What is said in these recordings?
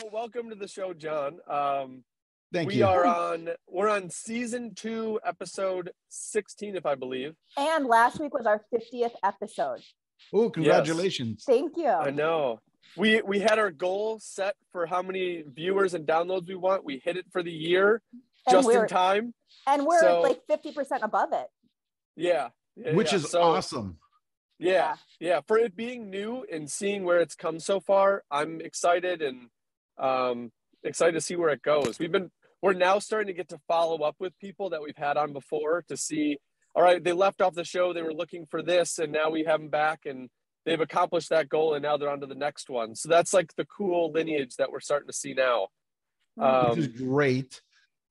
Well, welcome to the show, John. Thank you. We're on season 2, episode 16, if I believe. And last week was our 50th episode. Oh, congratulations. Yes. Thank you. I know. We had our goal set for how many viewers and downloads we want. We hit it for the year just in time. And we're like 50% above it. Yeah. Which is awesome. Yeah. For it being new and seeing where it's come so far, I'm excited and excited to see where it goes. We're now starting to get to follow up with people that we've had on before to see, all right, they left off the show, they were looking for this, and now we have them back and they've accomplished that goal and now they're on to the next one. So that's like the cool lineage that we're starting to see now. Which is great.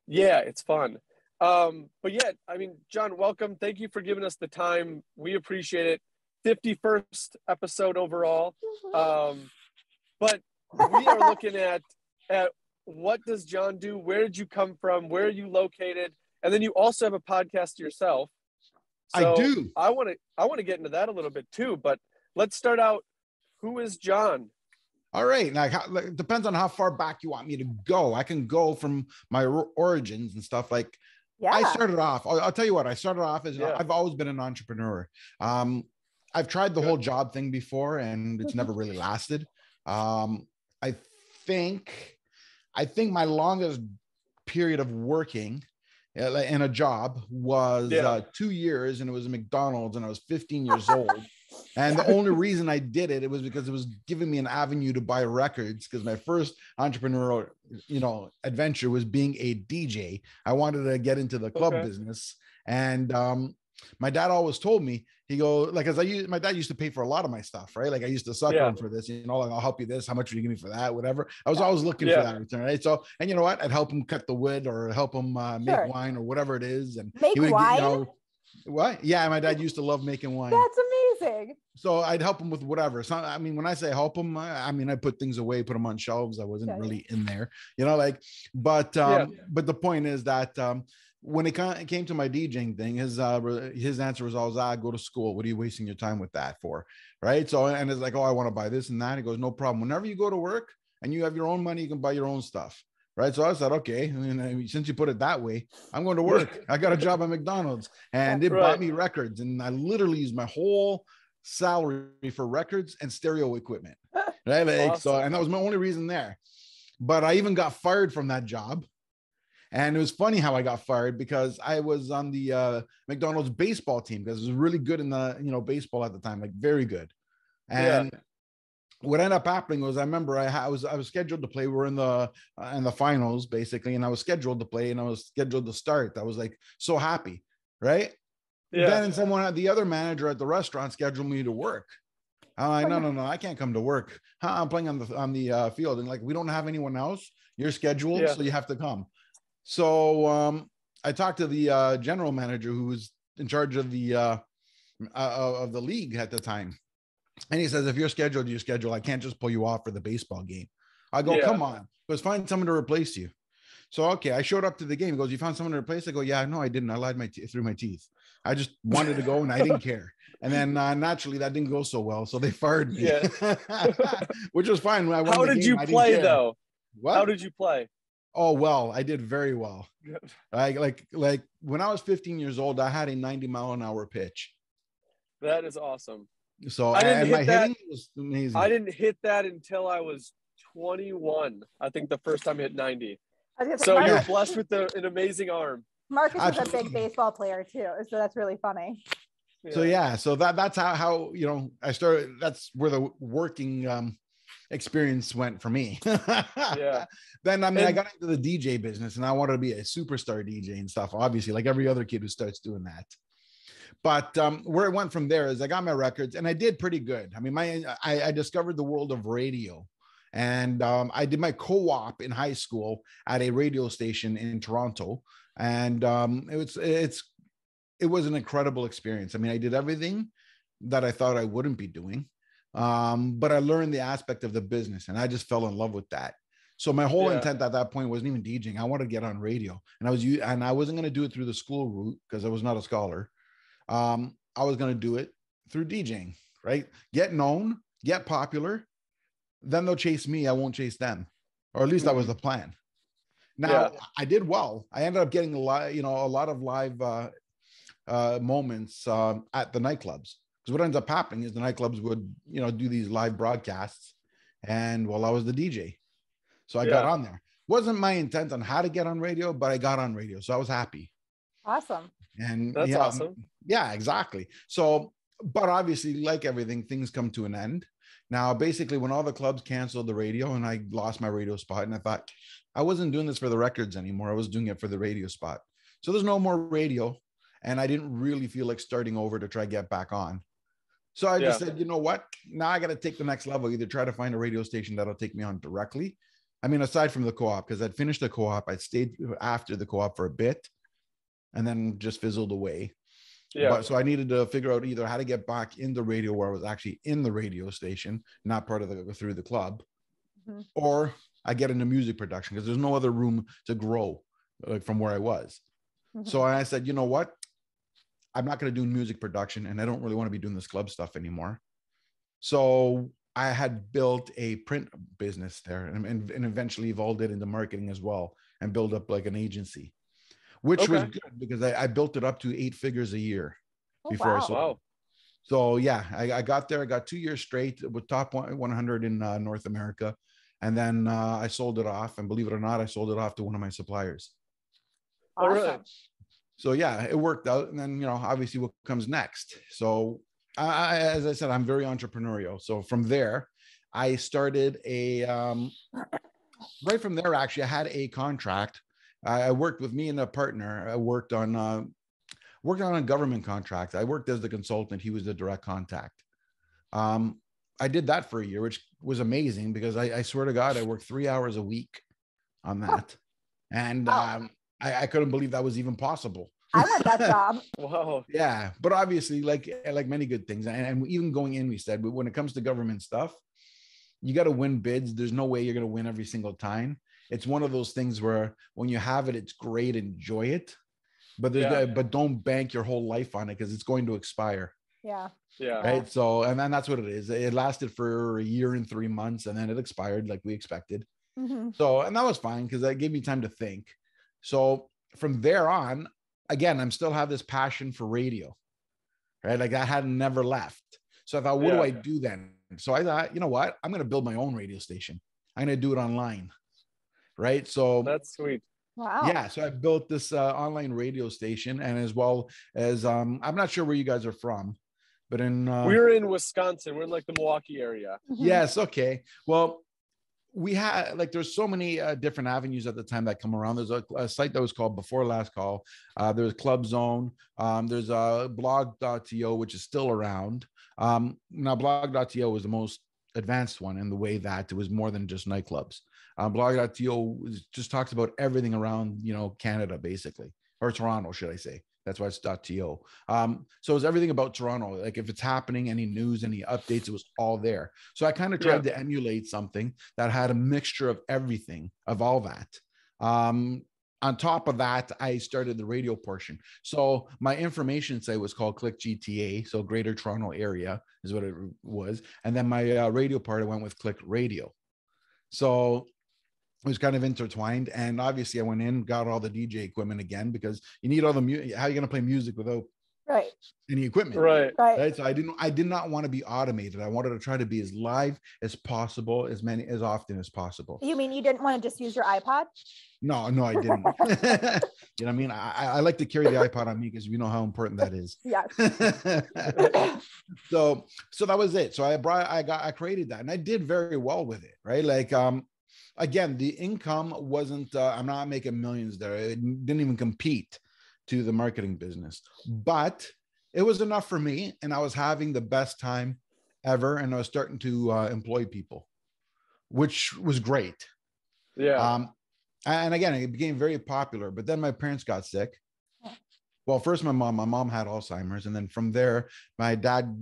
Yeah, it's fun. But yeah, I mean, John, welcome. Thank you for giving us the time. We appreciate it. 51st episode overall. But we are looking at what does John do? Where did you come from? Where are you located? And then you also have a podcast yourself. So I do. I want to get into that a little bit too, but let's start out. Who is John? All right. Now, it depends on how far back you want me to go. I can go from my origins and stuff. Like, I started off, I'll tell you what, I started off as, I've always been an entrepreneur. I've tried the whole job thing before and it's never really lasted. I think my longest period of working in a job was 2 years, and it was a McDonald's, and I was 15 years old. And the only reason I did it was because it was giving me an avenue to buy records, because my first entrepreneurial, adventure was being a DJ. I wanted to get into the club business. And my dad always told me, he goes, like, my dad used to pay for a lot of my stuff, right? Like I used to sucker him for this, like, I'll help you this. How much would you give me for that? Whatever. I was always looking for that return, right? So, and you know what? I'd help him cut the wood or help him make wine or whatever it is. And he would, wine? What? Yeah, my dad used to love making wine. That's amazing. So I'd help him with whatever. So, I mean, when I say help him, I put things away, put them on shelves. I wasn't really in there, but the point is that, when it came to my DJing thing, his answer was always, go to school. What are you wasting your time with that for? Right. So, and it's like, I want to buy this and that. He goes, no problem. Whenever you go to work and you have your own money, you can buy your own stuff. Right. So I said, okay. And since you put it that way, I'm going to work. I got a job at McDonald's and they bought me records. And I literally used my whole salary for records and stereo equipment. Right. Like, awesome. So, and that was my only reason there. But I even got fired from that job. And it was funny how I got fired, because I was on the McDonald's baseball team, because it was really good in the, baseball at the time, like very good. And what ended up happening was, I remember I was scheduled to play. We were in the finals basically. And I was scheduled to play and I was scheduled to start. I was like, so happy. Right. Yeah. Then the other manager at the restaurant scheduled me to work. I'm like, no, I can't come to work. I'm playing on the field. And like, we don't have anyone else. You're scheduled. So you have to come. So I talked to the general manager who was in charge of the league at the time. And he says, if you're scheduled, you're scheduled. I can't just pull you off for the baseball game. I go, come on. He goes, find someone to replace you. So, okay, I showed up to the game. He goes, you found someone to replace? I go, yeah, no, I didn't. I lied through my teeth. I just wanted to go and I didn't care. And then naturally that didn't go so well. So they fired me, which was fine. How did you play though? What? How did you play? Oh, well, I did very well. Like when I was 15 years old, I had a 90-mile-an-hour pitch. That is awesome. So hitting was amazing. I didn't hit that until I was 21. I think the first time I hit 90. So you're blessed with an amazing arm. Marcus is a big baseball player too, so that's really funny. So that's how I started. That's where the working experience went for me. Then I got into the DJ business and I wanted to be a superstar DJ and stuff, obviously, like every other kid who starts doing that. But where it went from there is I got my records and I did pretty good. I mean, I discovered the world of radio, and I did my co-op in high school at a radio station in Toronto, and it was an incredible experience. I mean, I did everything that I thought I wouldn't be doing. But I learned the aspect of the business and I just fell in love with that. So my whole intent at that point wasn't even DJing. I wanted to get on radio, and I wasn't going to do it through the school route because I was not a scholar. I was going to do it through DJing, right? Get known, get popular. Then they'll chase me. I won't chase them. or at least that was the plan. Now I did well. I ended up getting a lot of live moments at the nightclubs. Because what ends up happening is the nightclubs would, do these live broadcasts, and I was the DJ, so I got on there. Wasn't my intent on how to get on radio, but I got on radio, so I was happy. Awesome. And that's awesome. Yeah, exactly. So, but obviously, like everything, things come to an end. Now, basically, when all the clubs canceled the radio and I lost my radio spot, and I thought I wasn't doing this for the records anymore. I was doing it for the radio spot. So there's no more radio. And I didn't really feel like starting over to try to get back on. So I just said, you know what? Now I got to take the next level, either try to find a radio station that'll take me on directly. I mean, aside from the co-op, because I'd finished the co-op, I stayed after the co-op for a bit and then just fizzled away. But so I needed to figure out either how to get back in the radio where I was actually in the radio station, not part of through the club, or I get into music production because there's no other room to grow from where I was. So I said, you know what? I'm not going to do music production, and I don't really want to be doing this club stuff anymore. So I had built a print business there and eventually evolved it into marketing as well and build up like an agency, which was good because I built it up to 8 figures a year before I sold it. So yeah, I got there. I got 2 years straight with top 100 in North America. And then I sold it off, and believe it or not, I sold it off to one of my suppliers. Awesome. Really? So yeah, it worked out. And then, obviously what comes next. So as I said, I'm very entrepreneurial. So from there, I started right from there, actually, I had a contract. I worked with me and a partner. I worked on a government contract. I worked as the consultant. He was the direct contact. I did that for a year, which was amazing because I swear to God, I worked 3 hours a week on that. And I couldn't believe that was even possible. I want that job. Wow. Yeah. But obviously, like many good things, and even going in, we said, when it comes to government stuff, you got to win bids. There's no way you're going to win every single time. It's one of those things where when you have it, it's great, enjoy it. But but don't bank your whole life on it because it's going to expire. Yeah. Yeah. Right. So, and then that's what it is. It lasted for a year and 3 months, and then it expired like we expected. So, and that was fine because that gave me time to think. So from there on, again, I'm still have this passion for radio, right? Like I had never left. So I thought, what do I do then? So I thought, you know what? I'm going to build my own radio station. I'm going to do it online. Right. So that's sweet. Wow. Yeah. So I built this online radio station, and as well as, I'm not sure where you guys are from, but we're in Wisconsin. We're in like the Milwaukee area. Yes. Okay. Well, we had there's so many different avenues at the time that come around. There's a site that was called Before Last Call. There's Club Zone. There's blog.to, which is still around. Now blog.to was the most advanced one in the way that it was more than just nightclubs. Blog.to just talks about everything around, Canada, basically, or Toronto, should I say. That's why it's .to. So it's everything about Toronto. Like if it's happening, any news, any updates, it was all there. So I kind of tried to emulate something that had a mixture of everything, of all that. On top of that, I started the radio portion. So my information site was called Click GTA. So Greater Toronto Area is what it was. And then my radio part, I went with Click Radio. So it was kind of intertwined. And obviously I went in, got all the DJ equipment again, because you need all the music. How are you going to play music without any equipment? Right. So I did not want to be automated. I wanted to try to be as live as possible, as often as possible. You mean you didn't want to just use your iPod? No, I didn't. You know what I mean? I like to carry the iPod on me because we know how important that is. Yes. So that was it. So I created that, and I did very well with it. Right. Like, again, the income wasn't, I'm not making millions there. It didn't even compete to the marketing business, but it was enough for me. And I was having the best time ever. And I was starting to employ people, which was great. Yeah. And again, it became very popular, but then my parents got sick. Well, first my mom had Alzheimer's. And then from there, my dad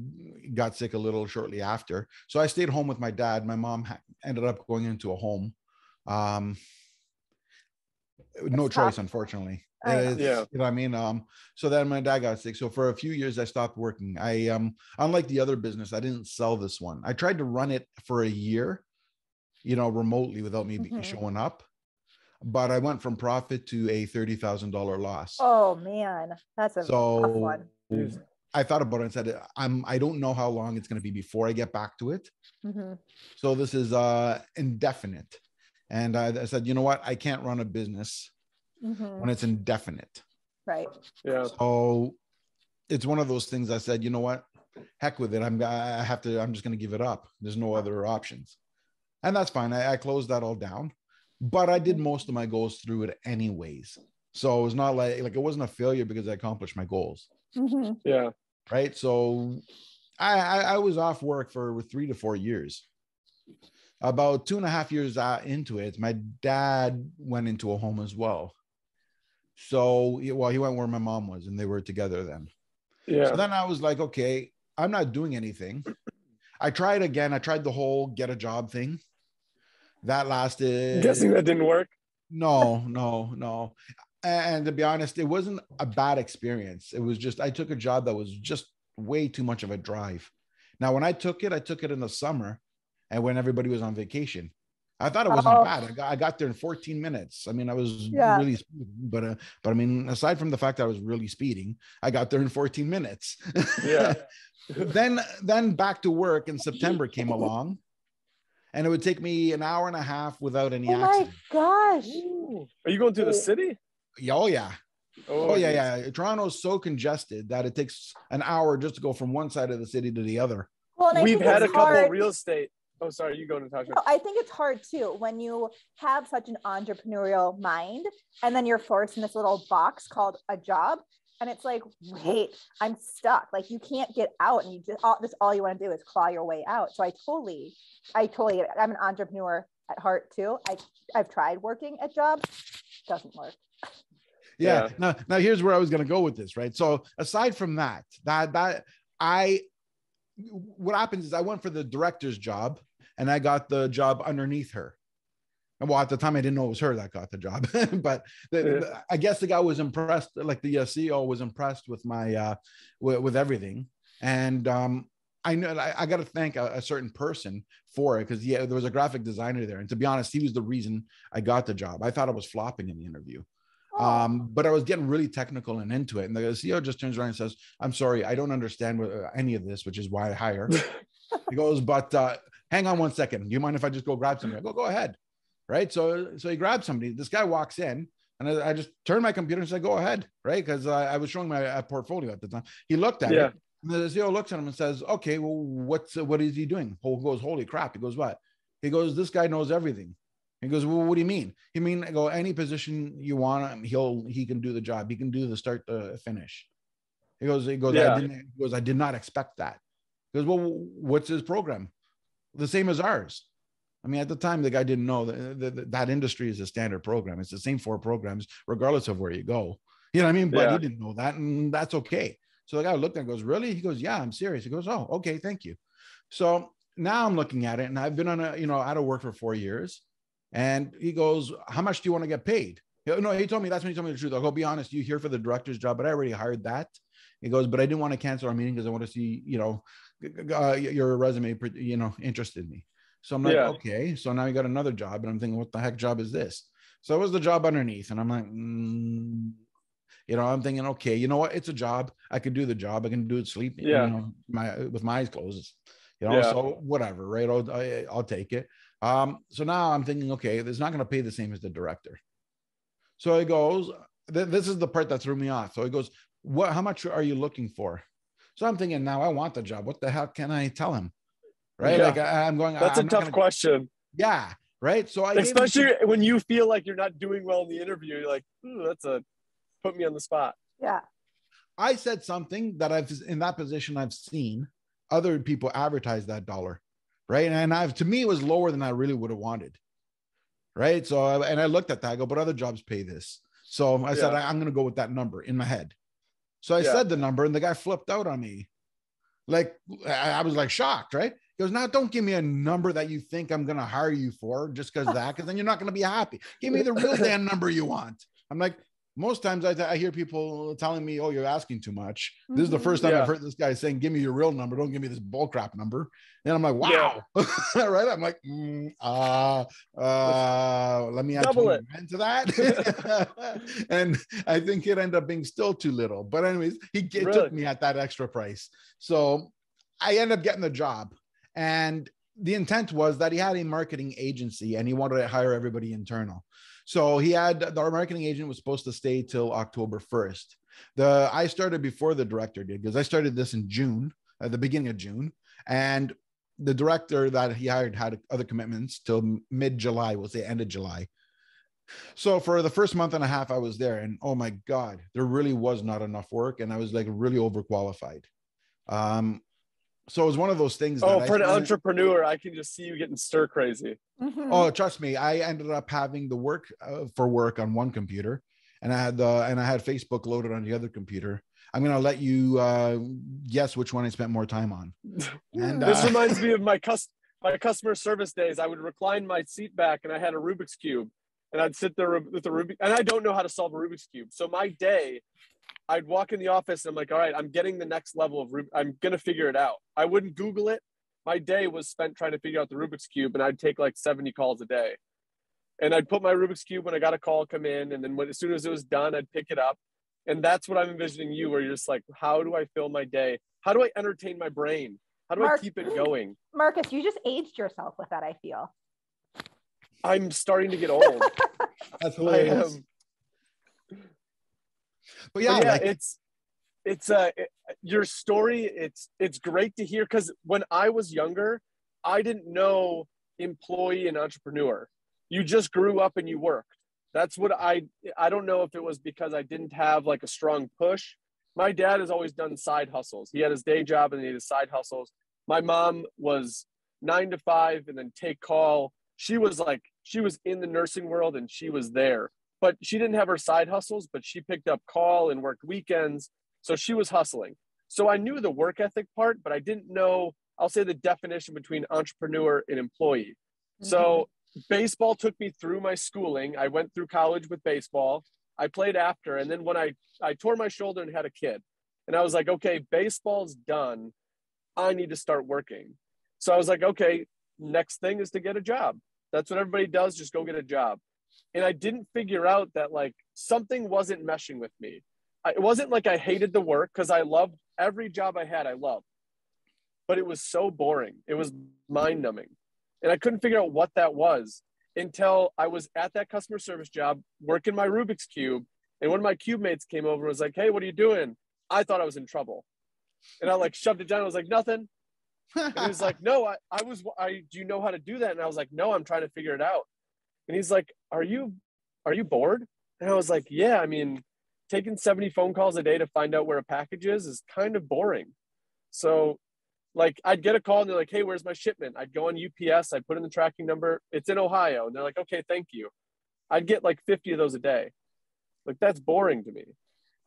got sick a little shortly after. So I stayed home with my dad. My mom ended up going into a home. No choice, unfortunately. You know what I mean? So then my dad got sick. So for a few years, I stopped working. Unlike the other business, I didn't sell this one. I tried to run it for a year, remotely without me showing up. But I went from profit to a $30,000 loss. Oh man, that's a tough one. I thought about it and said, I don't know how long it's going to be before I get back to it. So this is indefinite. And I said, you know what? I can't run a business when it's indefinite. Right. Yeah. So it's one of those things I said, you know what? Heck with it. I'm just going to give it up. There's no other options. And that's fine. I closed that all down, but I did most of my goals through it anyways. So it was not like it wasn't a failure because I accomplished my goals. Yeah. Right. So I was off work for 3 to 4 years. About 2.5 years into it, my dad went into a home as well. So, he went where my mom was and they were together then. Yeah. So then I was like, okay, I'm not doing anything. I tried again. I tried the whole get a job thing. That lasted. I'm guessing that didn't work. No. And to be honest, it wasn't a bad experience. It was just, I took a job that was just way too much of a drive. Now, when I took it in the summer and when everybody was on vacation. I thought it wasn't bad. I got there in 14 minutes. I mean, I was really speeding, but I mean, aside from the fact that I was really speeding, I got there in 14 minutes. Yeah. Then back to work in September came along, and it would take me an hour and a half without any accident. Oh my gosh. Ooh. Are you going through the city? Oh yeah. Oh yeah. Toronto's so congested that it takes an hour just to go from one side of the city to the other. Well, we've had a couple of real estate. Oh, sorry, you go, Natasha. No, I think it's hard too when you have such an entrepreneurial mind and then you're forced in this little box called a job. And it's like, wait, I'm stuck. Like you can't get out, and you just all you want to do is claw your way out. So I'm an entrepreneur at heart too. I've tried working at jobs, doesn't work. Yeah. Now here's where I was going to go with this, right? So aside from that what happens is I went for the director's job and I got the job underneath her. And well, at the time I didn't know it was her that got the job, but I guess the guy was impressed. Like the CEO was impressed with my, with everything. And I know I got to thank a certain person for it because there was a graphic designer there. And to be honest, he was the reason I got the job. I thought I was flopping in the interview. But I was getting really technical and into it. And the CEO just turns around and says, I'm sorry, I don't understand any of this, which is why I hire. He goes, but hang on 1 second. Do you mind if I just go grab somebody? I go ahead. Right. So he grabs somebody. This guy walks in and I just turned my computer and said, go ahead. Right. Because I was showing my portfolio at the time. He looked at it. And the CEO looks at him and says, okay, well, what is he doing? He goes, holy crap. He goes, what? He goes, this guy knows everything. He goes, well, what do you mean? I go, any position you want him, he can do the job. He can do the start to finish. He goes, I did not expect that. He goes, well, what's his program? The same as ours. I mean, at the time, the guy didn't know that industry is a standard program. It's the same 4 programs, regardless of where you go. You know what I mean? But he didn't know that, and that's okay. So the guy looked at it and goes, really? He goes, yeah, I'm serious. He goes, oh, okay, thank you. So now I'm looking at it, and I've been out of work for 4 years. And he goes, how much do you want to get paid? No, he told me, that's when he told me the truth. I'll go, be honest, you here for the director's job, but I already hired that. He goes, but I didn't want to cancel our meeting because I want to see, your resume, interested me. So I'm like, okay. So now you got another job. And I'm thinking, what the heck job is this? So it was the job underneath. And I'm like, I'm thinking, okay, you know what? It's a job. I could do the job. I can do it sleep, with my eyes closed, so whatever, right? I'll take it. So now I'm thinking, okay, it's not going to pay the same as the director. So he goes, this is the part that threw me off. So he goes, how much are you looking for? So I'm thinking, now I want the job. What the hell can I tell him? Right. Yeah. Like I'm going, that's a tough question. Yeah. Right. So especially when you feel like you're not doing well in the interview, you're like, ooh, put me on the spot. Yeah. I said something that in that position, I've seen other people advertise that dollar. Right. And to me, it was lower than I really would have wanted. Right. So, and I looked at that, I go, but other jobs pay this. So I said, I'm going to go with that number in my head. So I said the number and the guy flipped out on me. Like, I was like shocked. Right. He goes, now don't give me a number that you think I'm going to hire you for just because then you're not going to be happy. Give me the real damn number you want. I'm like, most times I hear people telling me, oh, you're asking too much. This is the first time I've heard this guy saying, give me your real number. Don't give me this bull crap number. And I'm like, wow. Right. I'm like, let me add double 20 it into that. And I think it ended up being still too little. But anyways, he took me at that extra price. So I ended up getting the job. And the intent was that he had a marketing agency and he wanted to hire everybody internal. So our marketing agent was supposed to stay till October 1st. I started before the director did, because I started this in June, at the beginning of June. And the director that he hired had other commitments till mid-July, we'll say end of July. So for the first month and a half I was there, and oh my God, there really was not enough work. And I was like really overqualified. So it was one of those things. Oh, for an entrepreneur, I can just see you getting stir crazy. Oh, trust me. I ended up having the work on one computer, and I had Facebook loaded on the other computer. I'm going to let you guess which one I spent more time on. And this reminds me of my customer service days. I would recline my seat back, and I had a Rubik's Cube, and I'd sit there with the Rubik's, and I don't know how to solve a Rubik's Cube. So my day, I'd walk in the office and I'm like, all right, I'm getting the next level of I'm going to figure it out. I wouldn't Google it. My day was spent trying to figure out the Rubik's Cube, and I'd take like 70 calls a day. And I'd put my Rubik's Cube when I got a call come in. And then as soon as it was done, I'd pick it up. And that's what I'm envisioning you, where you're just like, how do I fill my day? How do I entertain my brain? How do I keep it going? Marcus, you just aged yourself with that, I feel. I'm starting to get old. That's hilarious. But yeah, it's your story. It's great to hear, because when I was younger, I didn't know employee and entrepreneur. You just grew up and you worked. That's what I don't know if it was because I didn't have like a strong push. My dad has always done side hustles. He had his day job and he had his side hustles. My mom was 9 to 5 and then take call. She was in the nursing world and she was there. But she didn't have her side hustles, but she picked up call and worked weekends. So she was hustling. So I knew the work ethic part, but I didn't know, I'll say, the definition between entrepreneur and employee. So baseball took me through my schooling. I went through college with baseball. I played after. And then when I tore my shoulder and had a kid, and I was like, okay, baseball's done. I need to start working. So I was like, okay, next thing is to get a job. That's what everybody does. Just go get a job. And I didn't figure out that like something wasn't meshing with me. It wasn't like I hated the work, because I loved every job I had. I loved, but it was so boring. It was mind numbing. And I couldn't figure out what that was until I was at that customer service job working my Rubik's Cube. And one of my cube mates came over and was like, hey, what are you doing? I thought I was in trouble. And I like shoved it down. I was like, nothing. And he was like, no, do you know how to do that? And I was like, no, I'm trying to figure it out. And he's like, are you bored? And I was like, yeah, I mean, taking 70 phone calls a day to find out where a package is kind of boring. So like I'd get a call and they're like, hey, where's my shipment? I'd go on UPS, I'd put in the tracking number. It's in Ohio. And they're like, okay, thank you. I'd get like 50 of those a day. Like, that's boring to me.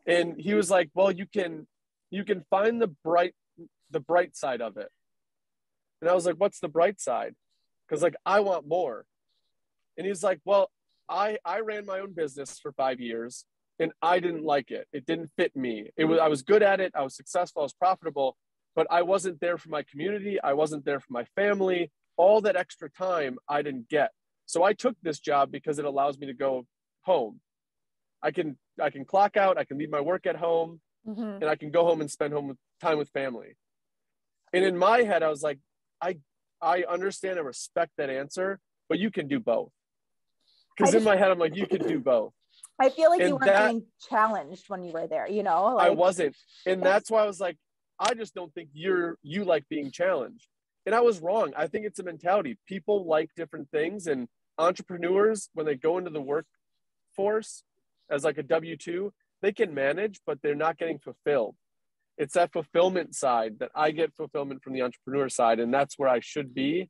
And he was like, well, you can find the bright side of it. And I was like, what's the bright side? Because like, I want more. And he's like, well, I ran my own business for 5 years and I didn't like it. It didn't fit me. I was good at it. I was successful. I was profitable, but I wasn't there for my community. I wasn't there for my family. All that extra time I didn't get. So I took this job because it allows me to go home. I can clock out. I can leave my work at home, and I can go home and spend time with family. And in my head, I was like, I understand and respect that answer, but you can do both. Because in my head, I'm like, you can do both. I feel like you weren't being challenged when you were there, you know? Like, I wasn't. And that's why I was like, I just don't think you like being challenged. And I was wrong. I think it's a mentality. People like different things, and entrepreneurs, when they go into the workforce as like a W-2, they can manage, but they're not getting fulfilled. It's that fulfillment side that I get fulfillment from the entrepreneur side, and that's where I should be.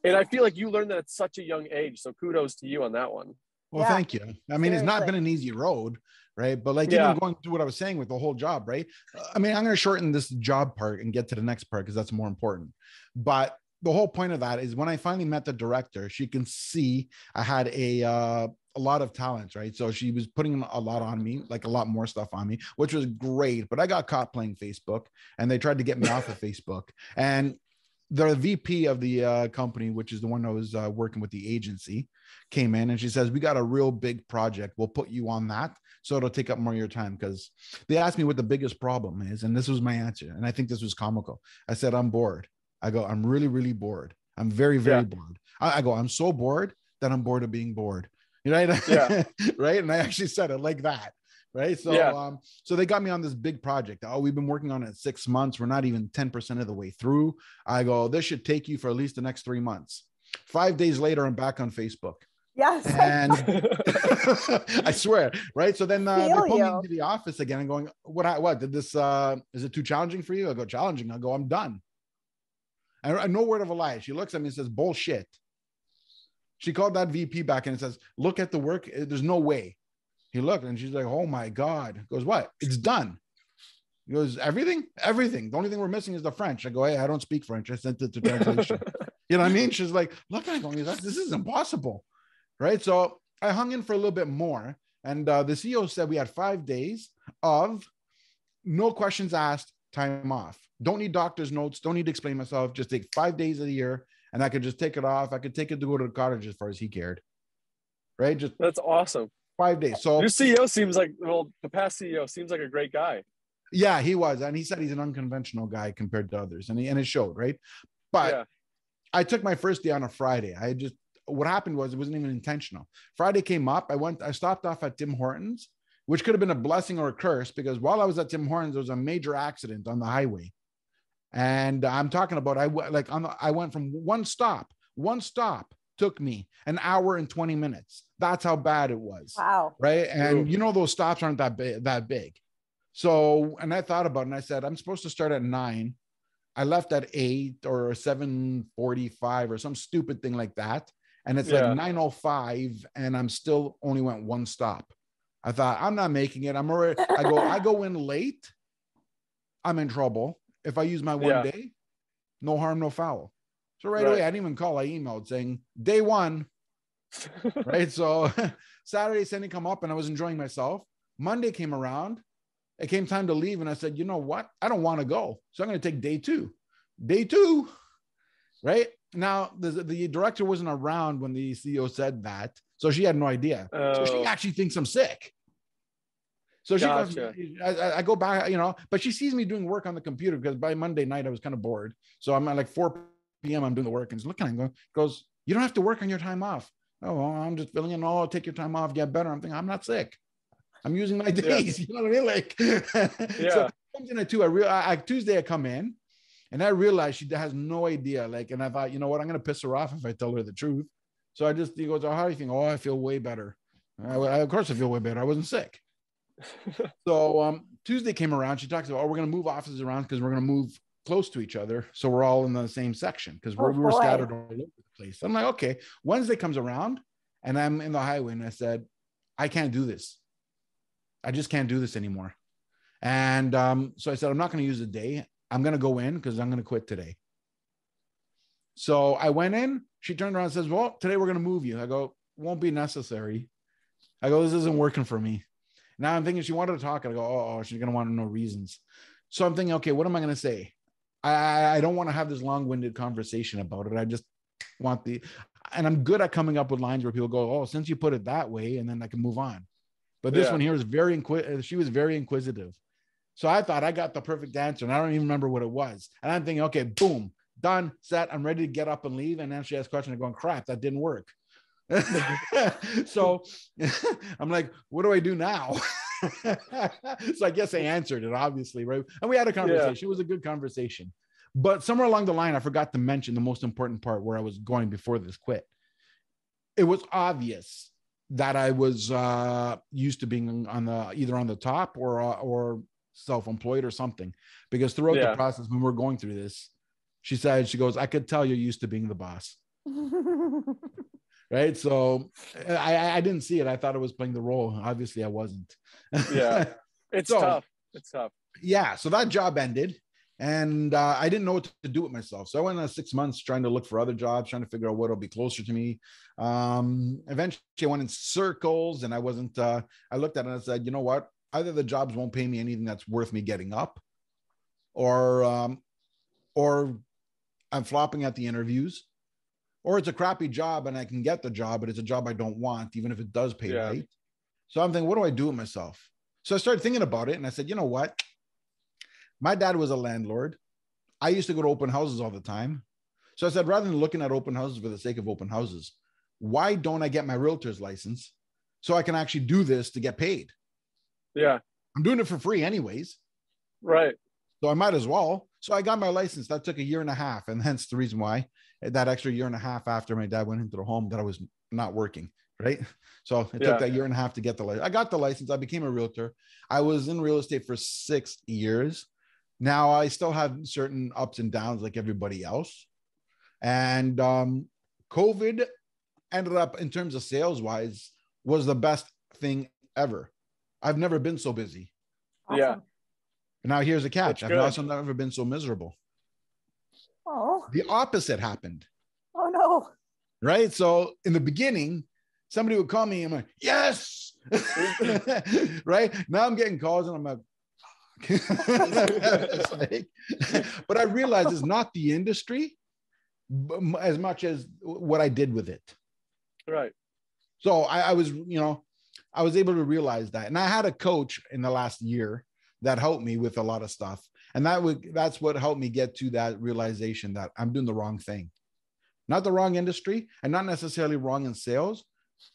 And I feel like you learned that at such a young age. So kudos to you on that one. Well, thank you. I mean, Seriously. It's not been an easy road, right? But like even going through what I was saying with the whole job, right? I mean, I'm going to shorten this job part and get to the next part because that's more important. But the whole point of that is when I finally met the director, she can see I had a lot of talents, right? So she was putting a lot on me, like a lot more stuff on me, which was great. But I got caught playing Facebook, and they tried to get me off of Facebook. And the VP of the company, which is the one that was working with the agency, came in and she says, we got a real big project. We'll put you on that. So it'll take up more of your time. Because they asked me what the biggest problem is. And this was my answer. And I think this was comical. I said, I'm bored. I go, I'm really, really bored. I'm very, very bored. I go, I'm so bored that I'm bored of being bored. Right? Yeah. Right. And I actually said it like that. Right. So, so they got me on this big project. Oh, we've been working on it 6 months. We're not even 10% of the way through. I go, this should take you for at least the next 3 months. 5 days later, I'm back on Facebook. Yes. And I swear. Right. So then they pull me into the office again and going, what did this, is it too challenging for you? I go, challenging. I go, I'm done. And no word of a lie. She looks at me and says, bullshit. She called that VP back and says, look at the work. There's no way. He looked and she's like, oh my God. He goes, what? It's done. He goes, everything? Everything. The only thing we're missing is the French. I go, hey, I don't speak French. I sent it to translation. You know what I mean? She's like, look at it going, this is impossible. Right. So I hung in for a little bit more. And the CEO said we had 5 days of no questions asked, time off. Don't need doctor's notes. Don't need to explain myself. Just take 5 days of the year and I could just take it off. I could take it to go to the cottage as far as he cared. Right. Just that's awesome. 5 days. So your CEO seems like, well, the past CEO seems like a great guy. Yeah, he was. And he said he's an unconventional guy compared to others. And it showed, right? But I took my first day on a Friday. What happened was it wasn't even intentional. Friday came up. I stopped off at Tim Hortons, which could have been a blessing or a curse because while I was at Tim Hortons, there was a major accident on the highway. And I'm talking about, I went from one stop took me an hour and 20 minutes. That's how bad it was. Wow. Right. And you know, those stops aren't that big. So, and I thought about it and I said, I'm supposed to start at 9. I left at 8 or 7:45 or some stupid thing like that. And it's like 9:05 and I'm still only went one stop. I thought I'm not making it. I go in late. I'm in trouble. If I use my one day, no harm, no foul. So right away, I didn't even call. I emailed saying day 1. Right. So Saturday, Sunday come up and I was enjoying myself. Monday came around. It came time to leave. And I said, you know what? I don't want to go. So I'm going to take day 2. Day 2. Right. Now, the director wasn't around when the CEO said that. So she had no idea. So she actually thinks I'm sick. So she goes, I go back, you know, but she sees me doing work on the computer because by Monday night I was kind of bored. So I'm at like 4 p.m. I'm doing the work and she's looking at me, goes, you don't have to work on your time off. Oh, well, I'm just filling in. Oh, I'll take your time off. Get better. I'm thinking, I'm not sick. I'm using my days. You know what I mean? Like, so comes in at 2. Tuesday I come in and I realized she has no idea. Like, and I thought, you know what? I'm going to piss her off if I tell her the truth. So he goes, oh, how do you think? Oh, I feel way better. Of course I feel way better. I wasn't sick. So Tuesday came around. She talks about, oh, we're going to move offices around because we're going to move close to each other. So we're all in the same section because we were scattered all over the place. I'm like, okay. Wednesday comes around and I'm in the highway and I said, I can't do this. I just can't do this anymore. And so I said, I'm not going to use the day. I'm going to go in because I'm going to quit today. So I went in. She turned around and says, well, today we're going to move you. I go, won't be necessary. I go, this isn't working for me. Now I'm thinking she wanted to talk. And I go, oh, she's going to want to know reasons. So I'm thinking, okay, what am I going to say? I don't want to have this long-winded conversation about it. I just want and I'm good at coming up with lines where people go, oh, since you put it that way, and then I can move on. But this one here is she was very inquisitive. So I thought I got the perfect answer and I don't even remember what it was. And I'm thinking, okay, boom, done, set. I'm ready to get up and leave. And then she asked a question. I'm going, crap, that didn't work. So I'm like, what do I do now? So I guess I answered it, obviously, right? And we had a conversation. It was a good conversation. But somewhere along the line, I forgot to mention the most important part where I was going before this quit. It was obvious that I was used to being either on the top or self-employed or something, because throughout the process when we're going through this, she goes, I could tell you're used to being the boss. Right. So I didn't see it. I thought I was playing the role. Obviously I wasn't. Yeah. It's tough. It's tough. Yeah. So that job ended. And I didn't know what to do with myself. So I went on 6 months trying to look for other jobs, trying to figure out what'll be closer to me. Eventually I went in circles, and I wasn't, I looked at it and I said, you know what? Either the jobs won't pay me anything that's worth me getting up, or I'm flopping at the interviews, or it's a crappy job and I can get the job, but it's a job I don't want, even if it does pay right. So I'm thinking, what do I do with myself? So I started thinking about it, and I said, you know what? My dad was a landlord. I used to go to open houses all the time. So I said, rather than looking at open houses for the sake of open houses, why don't I get my realtor's license so I can actually do this to get paid? Yeah. I'm doing it for free anyways. Right. So I might as well. So I got my license. That took 1.5 years, and hence the reason why that extra 1.5 years after my dad went into the home that I was not working. Right. So it took that 1.5 years to get the license. I got the license. I became a realtor. I was in real estate for 6 years. Now I still have certain ups and downs like everybody else. And COVID ended up, in terms of sales wise, was the best thing ever. I've never been so busy. Awesome. Yeah. Now here's a catch. I've also never been so miserable. Oh. The opposite happened. Oh no. Right. So in the beginning, somebody would call me and I'm like, yes. Right. Now I'm getting calls and I'm like, but I realized it's not the industry as much as what I did with it. Right. So I was able to realize that. And I had a coach in the last year that helped me with a lot of stuff. And that's what helped me get to that realization that I'm doing the wrong thing, not the wrong industry, and not necessarily wrong in sales,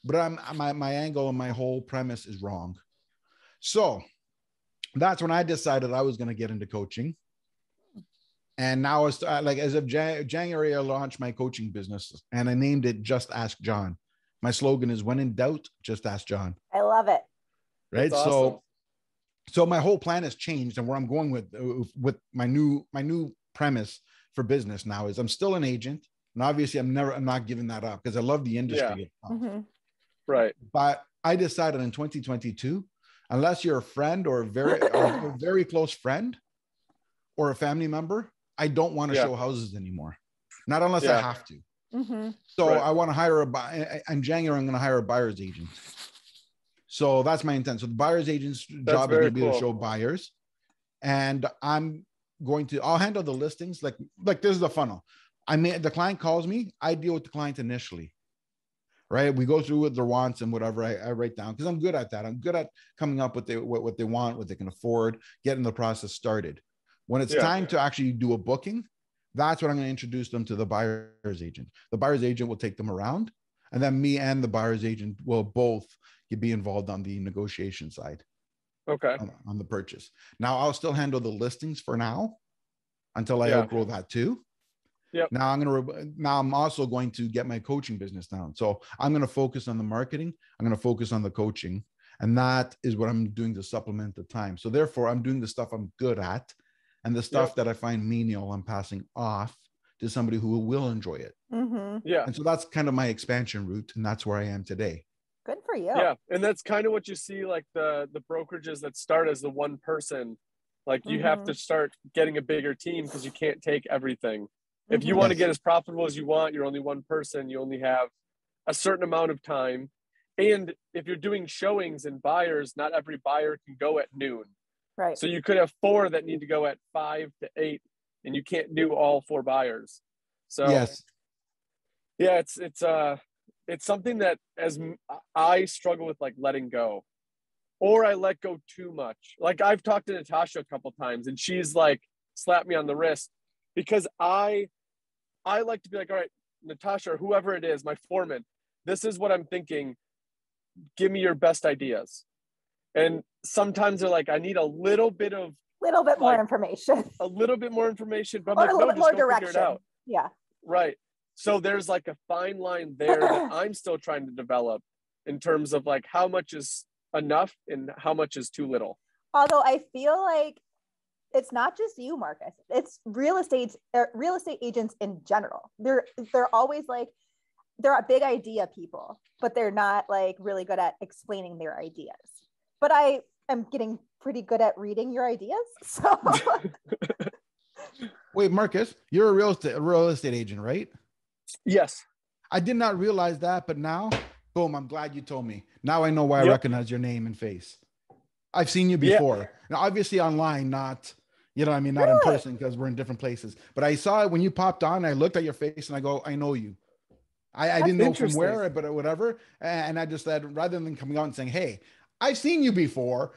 but my angle and my whole premise is wrong. So that's when I decided I was going to get into coaching. And now as of January, I launched my coaching business, and I named it Just Ask John. My slogan is, when in doubt, just ask John. I love it. Right. That's awesome. So my whole plan has changed, and where I'm going with my new premise for business now is I'm still an agent. And obviously I'm not giving that up because I love the industry. Yeah. Mm-hmm. Right. But I decided in 2022, unless you're a friend or a very close friend or a family member, I don't want to show houses anymore. Not unless I have to. Mm-hmm. So I want to hire in January, I'm going to hire a buyer's agent. So that's my intent. So the buyer's agent's job is going to be to show buyers. And I'll handle the listings. Like this is the funnel. The client calls me, I deal with the client initially. Right. We go through what their wants and whatever I write down, because I'm good at that. I'm good at coming up with what they want, what they can afford, getting the process started. When it's time to actually do a booking, that's when I'm going to introduce them to the buyer's agent. The buyer's agent will take them around, and then me and the buyer's agent will both be involved on the negotiation side. Okay. On the purchase. Now I'll still handle the listings for now until I outgrow that too. Yep. Now I'm also going to get my coaching business down. So I'm going to focus on the marketing. I'm going to focus on the coaching, and that is what I'm doing to supplement the time. So therefore I'm doing the stuff I'm good at, and the stuff that I find menial, I'm passing off to somebody who will enjoy it. Mm-hmm. Yeah. And so that's kind of my expansion route. And that's where I am today. Good for you. Yeah. And that's kind of what you see, like the brokerages that start as the one person, like you have to start getting a bigger team because you can't take everything. If you want to get as profitable as you want, you're only one person. You only have a certain amount of time. And if you're doing showings and buyers, not every buyer can go at noon. Right. So you could have 4 that need to go at 5 to 8, and you can't do all 4 buyers. So yeah, it's something that as I struggle with, like letting go, or I let go too much. Like I've talked to Natasha a couple times, and she's like slapped me on the wrist because I like to be like, all right, Natasha, or whoever it is, my foreman, this is what I'm thinking. Give me your best ideas. And sometimes they're like, I need a little bit more information. A little bit more information, but I'm or like, a little no, bit more just go direction. figure it out. Yeah. Right. So there's like a fine line there that I'm still trying to develop in terms of like how much is enough and how much is too little. Although I feel like it's not just you, Marcus. It's real estate agents in general. They're always like, they're a big idea people, but they're not like really good at explaining their ideas. But I am getting pretty good at reading your ideas. So Wait, Marcus, you're a real estate agent, right? Yes. I did not realize that, but now, boom, I'm glad you told me. Now I know why I Yep. recognize your name and face. I've seen you Yeah. before. Now, obviously online, not, you know what I mean, not in Really? person because we're in different places. But I saw it when you popped on. I looked at your face and I go, I know you. I didn't know from where, but whatever. And I just said, rather than coming out and saying, hey, I've seen you before.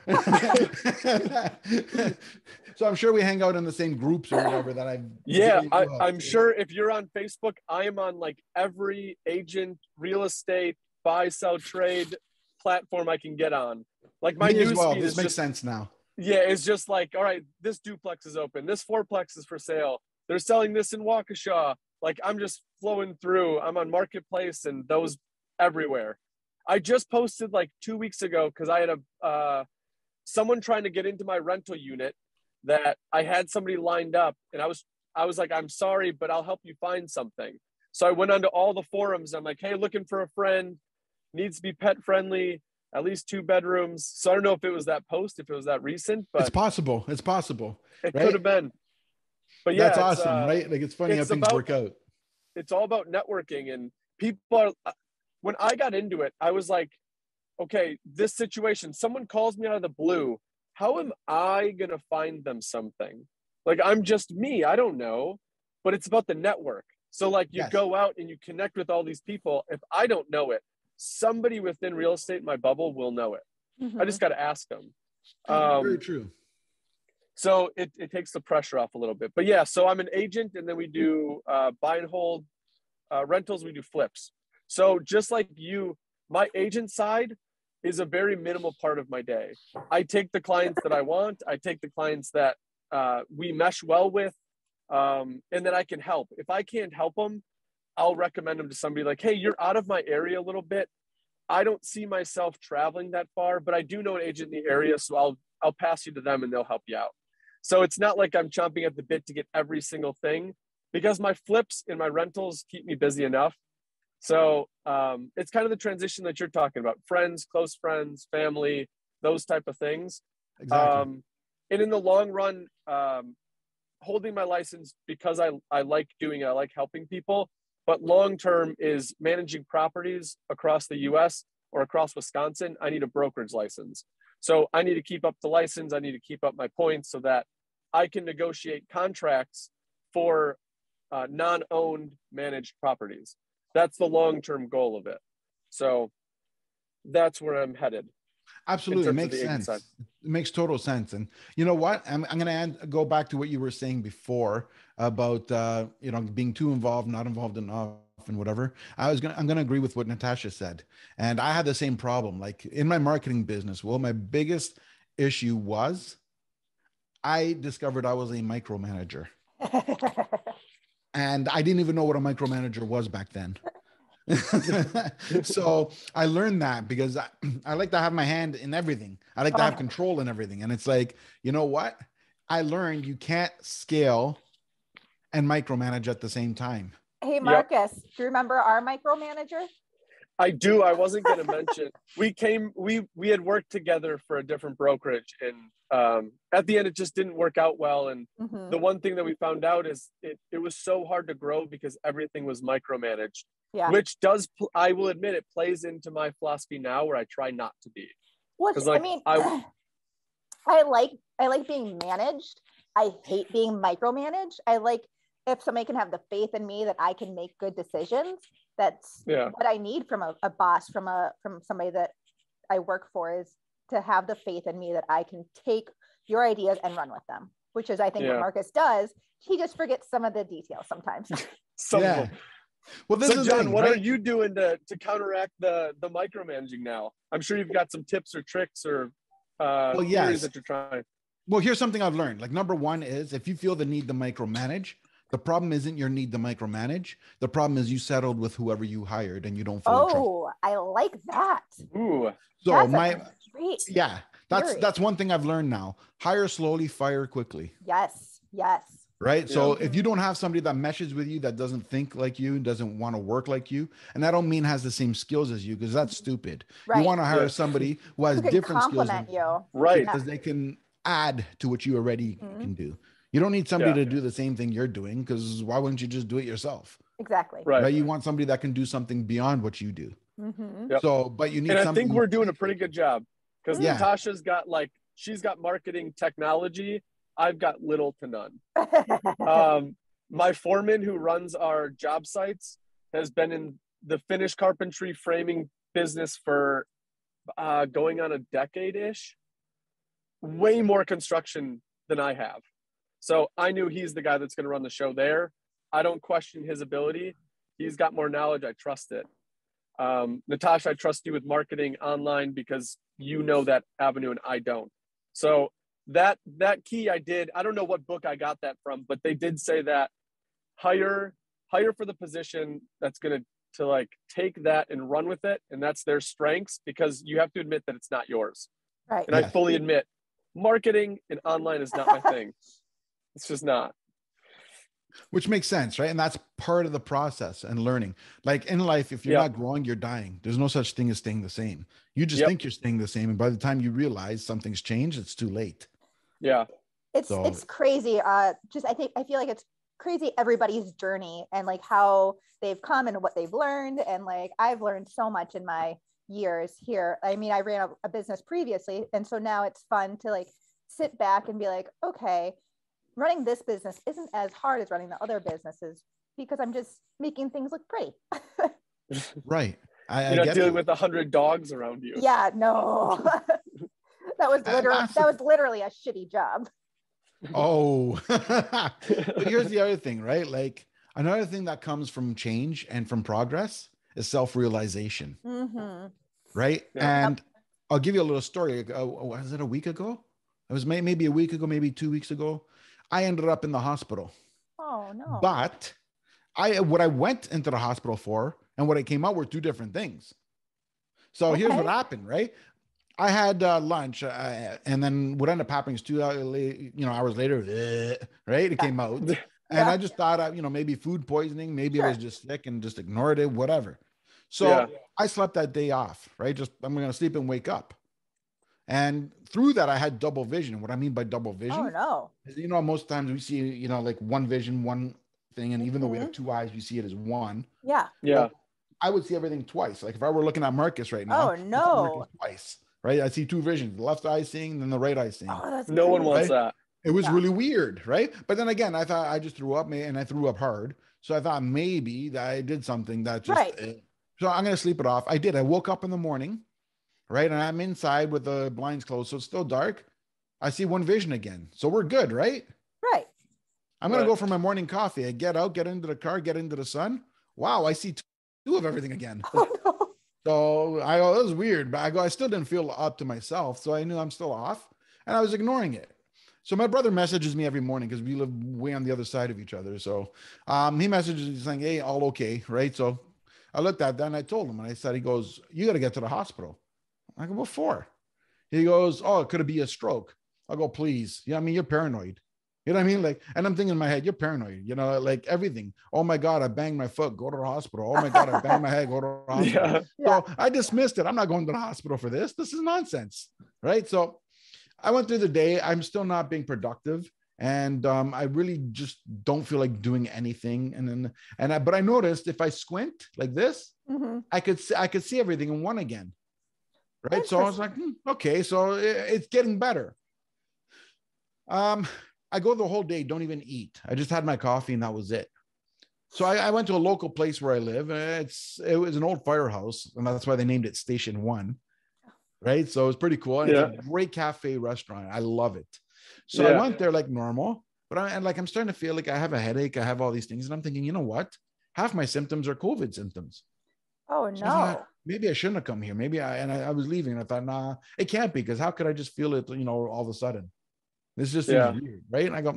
So I'm sure we hang out in the same groups or whatever that I've. Yeah, I'm sure if you're on Facebook, I am on like every agent, real estate, buy, sell, trade platform I can get on. Like my news feed this makes sense now. Yeah, it's just like, all right, this duplex is open. This fourplex is for sale. They're selling this in Waukesha. Like I'm just flowing through. I'm on Marketplace and those everywhere. I just posted like 2 weeks ago because I had someone trying to get into my rental unit that I had somebody lined up, and I was like, I'm sorry, but I'll help you find something. So I went onto all the forums. I'm like, hey, looking for a friend, needs to be pet friendly, at least 2 bedrooms. So I don't know if it was that post, if it was that recent, but it's possible. It's possible. It could have been. But yeah, that's awesome, right? Like it's funny how things work out. It's all about networking, and people are. When I got into it, I was like, okay, this situation, someone calls me out of the blue. How am I going to find them something? Like, I'm just me. I don't know, but it's about the network. So like you go out and you connect with all these people. If I don't know it, somebody within real estate in my bubble will know it. Mm-hmm. I just got to ask them. Very true. So it takes the pressure off a little bit. But yeah, so I'm an agent, and then we do buy and hold rentals. We do flips. So just like you, my agent side is a very minimal part of my day. I take the clients that I want. I take the clients that we mesh well with, and then I can help. If I can't help them, I'll recommend them to somebody like, hey, you're out of my area a little bit. I don't see myself traveling that far, but I do know an agent in the area, so I'll pass you to them and they'll help you out. So it's not like I'm chomping at the bit to get every single thing, because my flips and my rentals keep me busy enough. So it's kind of the transition that you're talking about: friends, close friends, family, those type of things. Exactly. And in the long run, holding my license because I like doing it, I like helping people. But long term is managing properties across the US or across Wisconsin. I need a brokerage license. So I need to keep up the license. I need to keep up my points so that I can negotiate contracts for non-owned managed properties. That's the long-term goal of it. So that's where I'm headed. Absolutely. It makes sense. It makes total sense. And you know what? I'm going to go back to what you were saying before about, being too involved, not involved enough and whatever. I'm going to agree with what Natasha said. And I had the same problem. Like in my marketing business, well, my biggest issue was I discovered I was a micromanager. And I didn't even know what a micromanager was back then. So I learned that because I like to have my hand in everything. I like to have control in everything. And it's like, you know what? I learned you can't scale and micromanage at the same time. Hey, Marcus, do you remember our micromanager? I do. I wasn't going to mention. We had worked together for a different brokerage, and at the end it just didn't work out well. And the one thing that we found out is it was so hard to grow because everything was micromanaged. Yeah. Which does, I will admit, it plays into my philosophy now, where I try not to be. Which, like, I mean, I like being managed. I hate being micromanaged. I like if somebody can have the faith in me that I can make good decisions. That's what I need from a boss, from somebody that I work for, is to have the faith in me that I can take your ideas and run with them, which is, I think, what Marcus does. He just forgets some of the details sometimes. Well, this is John, what are you doing to counteract the micromanaging now? I'm sure you've got some tips or tricks or theories that you're trying. Well, here's something I've learned. Like, number one is, if you feel the need to micromanage, the problem isn't your need to micromanage. The problem is you settled with whoever you hired and you don't feel in trouble. I like that. Ooh. So that's one thing I've learned now. Hire slowly, fire quickly. Yes. Right. Yeah. So if you don't have somebody that meshes with you, that doesn't think like you, doesn't want to work like you, and I don't mean has the same skills as you, because that's stupid. Right. You want to hire somebody who has different skills than you. Right. Because they can add to what you already can do. You don't need somebody to do the same thing you're doing, because why wouldn't you just do it yourself? Exactly. Right. You want somebody that can do something beyond what you do. So, but you need and something. I think we're doing a pretty good job, because Natasha's got she's got marketing technology. I've got little to none. My foreman who runs our job sites has been in the finished carpentry framing business for going on a decade-ish, way more construction than I have. So I knew he's the guy that's going to run the show there. I don't question his ability. He's got more knowledge. I trust it. Natasha, I trust you with marketing online because you know that avenue and I don't. So that key I don't know what book I got that from, but they did say that hire for the position that's going to like take that and run with it. And that's their strengths, because you have to admit that it's not yours. Right. And I fully admit marketing and online is not my thing. It's just not. Which makes sense, right? And that's part of the process and learning. Like in life, if you're not growing, you're dying. There's no such thing as staying the same. You just think you're staying the same. And by the time you realize something's changed, it's too late. Yeah. It's crazy. I feel like it's crazy everybody's journey and like how they've come and what they've learned. And like, I've learned so much in my years here. I mean, I ran a business previously. And so now it's fun to like sit back and be like, okay, running this business isn't as hard as running the other businesses, because I'm just making things look pretty. Right. You're not dealing with 100 dogs around you. Yeah, no. that was literally a shitty job. Oh, but here's the other thing, right? Like another thing that comes from change and from progress is self-realization. Right. Yeah. And I'll give you a little story. Was it a week ago? It was maybe a week ago, maybe 2 weeks ago. I ended up in the hospital. Oh no. But what I went into the hospital for and what I came out were two different things. So here's what happened, right? I had lunch and then what ended up happening is 2 hours later, right? It came out. And I just thought, maybe food poisoning, maybe I was just sick and just ignored it, whatever. So I slept that day off, right? I'm going to sleep and wake up. And through that, I had double vision. What I mean by double vision is, most times we see, like one vision, one thing. And even though we have two eyes, we see it as one. Yeah. Yeah. I would see everything twice. Like if I were looking at Marcus right now, Marcus twice, right? I see two visions, the left eye seeing, then the right eye seeing. Oh, that's no one wants that. It was really weird, right? But then again, I thought I just threw up, and I threw up hard. So I thought maybe that I did something that just, so I'm going to sleep it off. I did. I woke up in the morning, right? And I'm inside with the blinds closed. So it's still dark. I see one vision again. So we're good, right? Right. I'm going to go for my morning coffee. I get out, get into the car, get into the sun. Wow. I see two of everything again. Oh, no. So I go, that was weird, but I still didn't feel up to myself. So I knew I'm still off and I was ignoring it. So my brother messages me every morning because we live way on the other side of each other. So he messages me saying, hey, all okay. Right. So I looked at that and I told him, and I said, he goes, you got to get to the hospital. I go, what for? He goes, oh, could it be a stroke? I'll go, please. Yeah. I mean, you're paranoid. You know what I mean? Like, and I'm thinking in my head, you're paranoid, like everything. Oh my God, I banged my foot, go to the hospital. Oh my God, I banged my head, go to the hospital. So I dismissed it. I'm not going to the hospital for this. This is nonsense. Right. So I went through the day. I'm still not being productive. And I really just don't feel like doing anything. But I noticed if I squint like this, I could see everything in one again. Right. So I was like, okay, so it's getting better. I go the whole day, don't even eat. I just had my coffee and that was it. So I went to a local place where I live. It was an old firehouse, and that's why they named it Station 1. Right. So it's pretty cool. And it's a great cafe restaurant. I love it. So I went there like normal, but I'm starting to feel like I have a headache. I have all these things. And I'm thinking, you know what? Half my symptoms are COVID symptoms. Oh, no. So I thought, maybe I shouldn't have come here. Maybe I was leaving and I thought, nah, it can't be, because how could I just feel it, all of a sudden? This just seems weird, right? And I go,